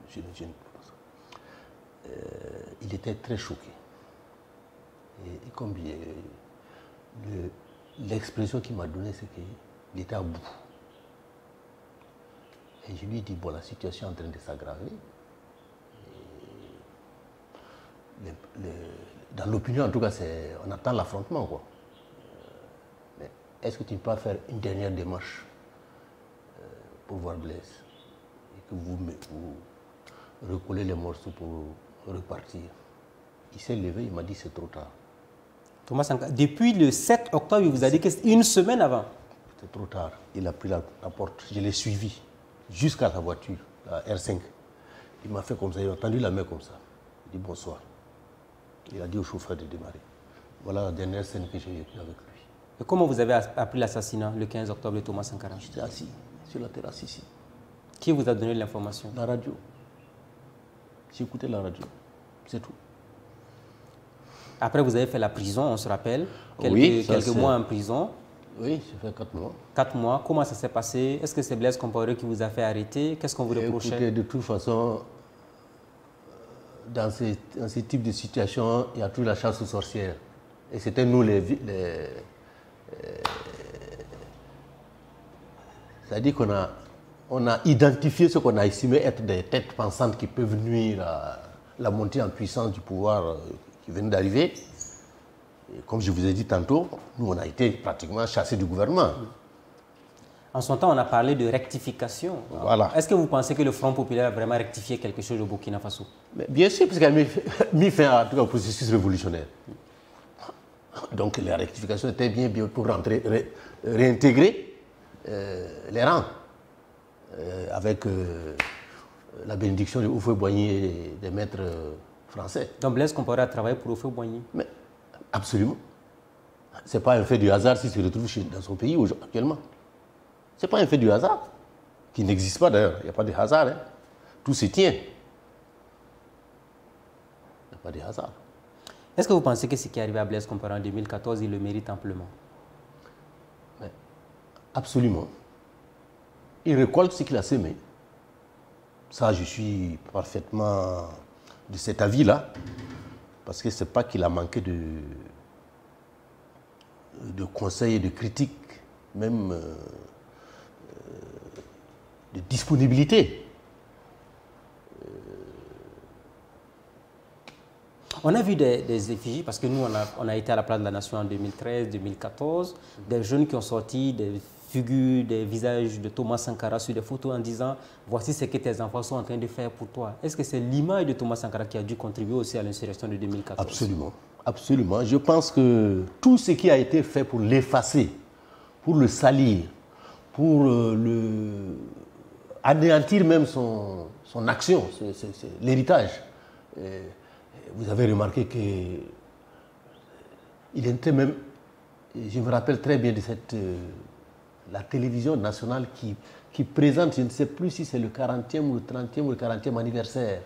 Je ne peux pas ça. Il était très choqué. Et comme l'expression qu'il m'a donnée, c'est qu'il était à bout. Et je lui ai dit, bon, la situation est en train de s'aggraver. Dans l'opinion, en tout cas, on attend l'affrontement, quoi. Mais est-ce que tu ne peux pas faire une dernière démarche pour voir Blaise et que vous recollez les morceaux pour repartir? Il s'est levé, il m'a dit c'est trop tard. Thomas Sankara, depuis le 7 octobre, il vous a dit que c'est une semaine avant. C'était trop tard. Il a pris la porte. Je l'ai suivi jusqu'à sa voiture, la R5. Il m'a fait comme ça, il a tendu la main comme ça. Il dit bonsoir. Il a dit au chauffeur de démarrer. Voilà la dernière scène que j'ai vécue avec lui. Et comment vous avez appris l'assassinat le 15 octobre de Thomas Sankara? J'étais assis sur la terrasse ici. Qui vous a donné l'information? La radio. J'ai écouté la radio. C'est tout. Après, vous avez fait la prison, on se rappelle. Quelques mois en prison. Oui, j'ai fait 4 mois. 4 mois. Comment ça s'est passé? Est-ce que c'est Blaise Compaoré qui vous a fait arrêter? Qu'est-ce qu'on vous reprochait? Écoutez, de toute façon, dans ce type de situation, il y a toujours la chasse aux sorcières. Et c'était nous c'est-à-dire qu'on a identifié ce qu'on a estimé être des têtes pensantes qui peuvent nuire à la montée en puissance du pouvoir qui venait d'arriver. Et comme je vous ai dit tantôt, nous, on a été pratiquement chassés du gouvernement. En son temps, on a parlé de rectification. Voilà. Est-ce que vous pensez que le Front populaire a vraiment rectifié quelque chose au Burkina Faso? Mais bien sûr, parce qu'il a mis fin à tout au processus révolutionnaire. Donc la rectification était bien pour réintégrer les rangs avec la bénédiction de Houphouët-Boigny et des maîtres français. Donc Blaise Compaoré a travaillé pour Houphouët-Boigny? Mais absolument. Ce n'est pas un fait du hasard s'il se retrouve dans son pays actuellement. Ce n'est pas un fait du hasard, qui n'existe pas d'ailleurs. Il n'y a pas de hasard. Hein. Tout se tient. Il n'y a pas de hasard. Est-ce que vous pensez que ce qui est arrivé à Blaise Compaoré en 2014, il le mérite amplement? Mais absolument. Il récolte ce qu'il a semé. Ça, je suis parfaitement de cet avis-là. Parce que ce n'est pas qu'il a manqué de conseils et de critiques, même de disponibilité. On a vu des effigies, parce que nous, on a été à la place de la Nation en 2013, 2014, des jeunes qui ont sorti des figures, des visages de Thomas Sankara sur des photos en disant « Voici ce que tes enfants sont en train de faire pour toi ». Est-ce que c'est l'image de Thomas Sankara qui a dû contribuer aussi à l'insurrection de 2014? Absolument. Absolument. Je pense que tout ce qui a été fait pour l'effacer, pour le salir, pour anéantir même son action, l'héritage. Vous avez remarqué qu'il était même, je me rappelle très bien de la télévision nationale qui présente, je ne sais plus si c'est le 40e ou le 30e ou le 40e anniversaire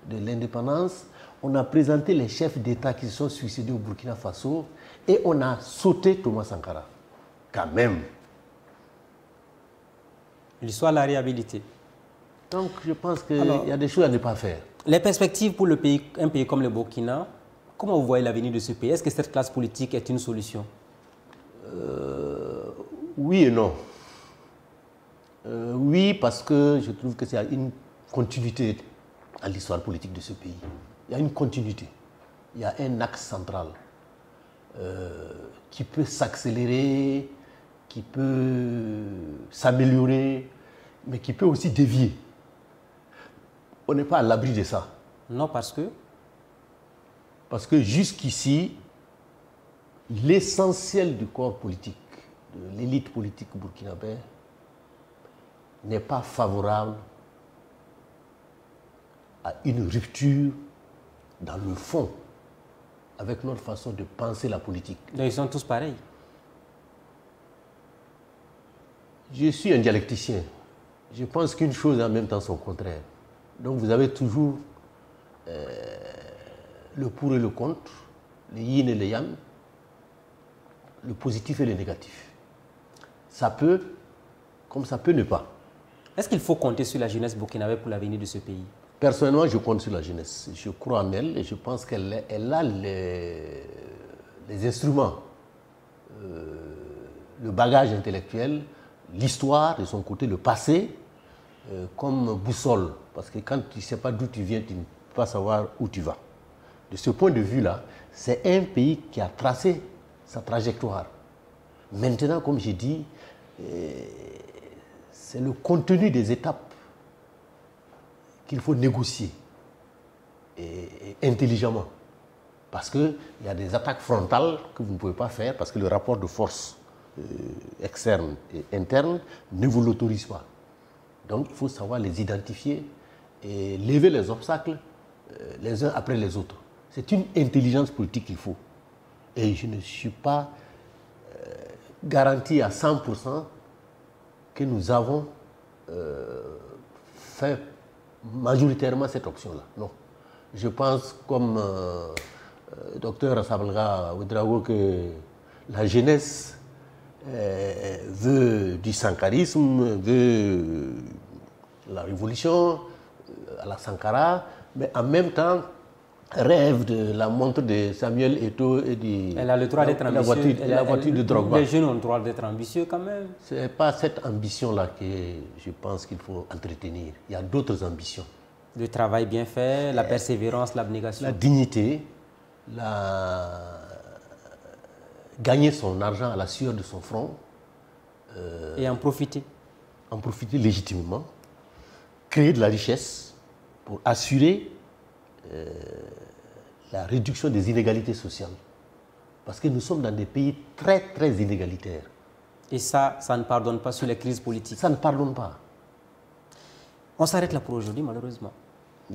de l'indépendance. On a présenté les chefs d'État qui se sont suicidés au Burkina Faso et on a sauté Thomas Sankara. Quand même. L'histoire l'a réhabilité. Donc je pense qu'il y a des choses à ne pas faire. Les perspectives pour un pays comme le Burkina, comment vous voyez l'avenir de ce pays? Est-ce que cette classe politique est une solution? Oui et non. Oui, parce que je trouve qu'il y a une continuité à l'histoire politique de ce pays. Il y a une continuité. Il y a un axe central qui peut s'accélérer, qui peut s'améliorer, mais qui peut aussi dévier. On n'est pas à l'abri de ça. Non, parce que? Parce que jusqu'ici, l'essentiel du corps politique, de l'élite politique burkinabé, n'est pas favorable à une rupture dans le fond avec notre façon de penser la politique. Donc ils sont tous pareils? Je suis un dialecticien. Je pense qu'une chose est en même temps son contraire. Donc vous avez toujours le pour et le contre, le yin et le yang, le positif et le négatif. Ça peut, comme ça peut ne pas. Est-ce qu'il faut compter sur la jeunesse burkinabé pour l'avenir de ce pays? Personnellement, je compte sur la jeunesse. Je crois en elle et je pense qu'elle a les instruments, le bagage intellectuel, l'histoire de son côté, le passé, comme boussole. Parce que quand tu ne sais pas d'où tu viens, tu ne peux pas savoir où tu vas. De ce point de vue-là, c'est un pays qui a tracé sa trajectoire. Maintenant, comme j'ai dit, c'est le contenu des étapes qu'il faut négocier et intelligemment. Parce qu'il y a des attaques frontales que vous ne pouvez pas faire parce que le rapport de force externe et interne ne vous l'autorise pas. Donc il faut savoir les identifier et lever les obstacles les uns après les autres. C'est une intelligence politique qu'il faut. Et je ne suis pas garanti à 100% que nous avons fait majoritairement cette option-là. Non. Je pense, comme docteur Sabalga Ouedraogo, que la jeunesse veut du sankarisme, veut la révolution, à la Sankara, mais en même temps rêve de la montre de Samuel Eto'o et elle a le droit d'être ambitieux. La voiture de Drogba. Les jeunes ont le droit d'être ambitieux quand même. Ce n'est pas cette ambition-là que je pense qu'il faut entretenir. Il y a d'autres ambitions. Le travail bien fait, la persévérance, l'abnégation. La dignité, gagner son argent à la sueur de son front. Et en profiter. En profiter légitimement. Créer de la richesse pour assurer la réduction des inégalités sociales. Parce que nous sommes dans des pays très, très inégalitaires. Et ça ne pardonne pas sur les crises politiques. Ça ne pardonne pas. On s'arrête là pour aujourd'hui, malheureusement.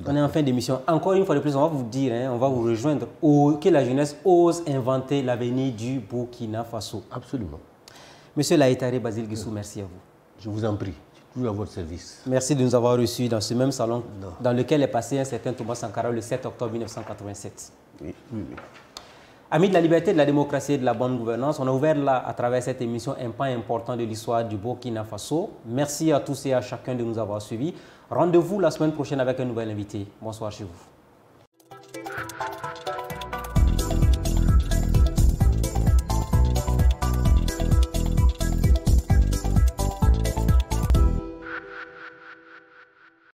On est en fin d'émission. Encore une fois de plus, on va vous dire, on va vous rejoindre, que la jeunesse ose inventer l'avenir du Burkina Faso. Absolument. Monsieur Laïtare Basile Guissou, merci à vous. Je vous en prie. Toujours à votre service. Merci de nous avoir reçus dans ce même salon dans lequel est passé un certain Thomas Sankara le 7 octobre 1987. Oui. Amis de la liberté, de la démocratie et de la bonne gouvernance, on a ouvert là, à travers cette émission, un pan important de l'histoire du Burkina Faso. Merci à tous et à chacun de nous avoir suivis. Rendez-vous la semaine prochaine avec un nouvel invité. Bonsoir chez vous.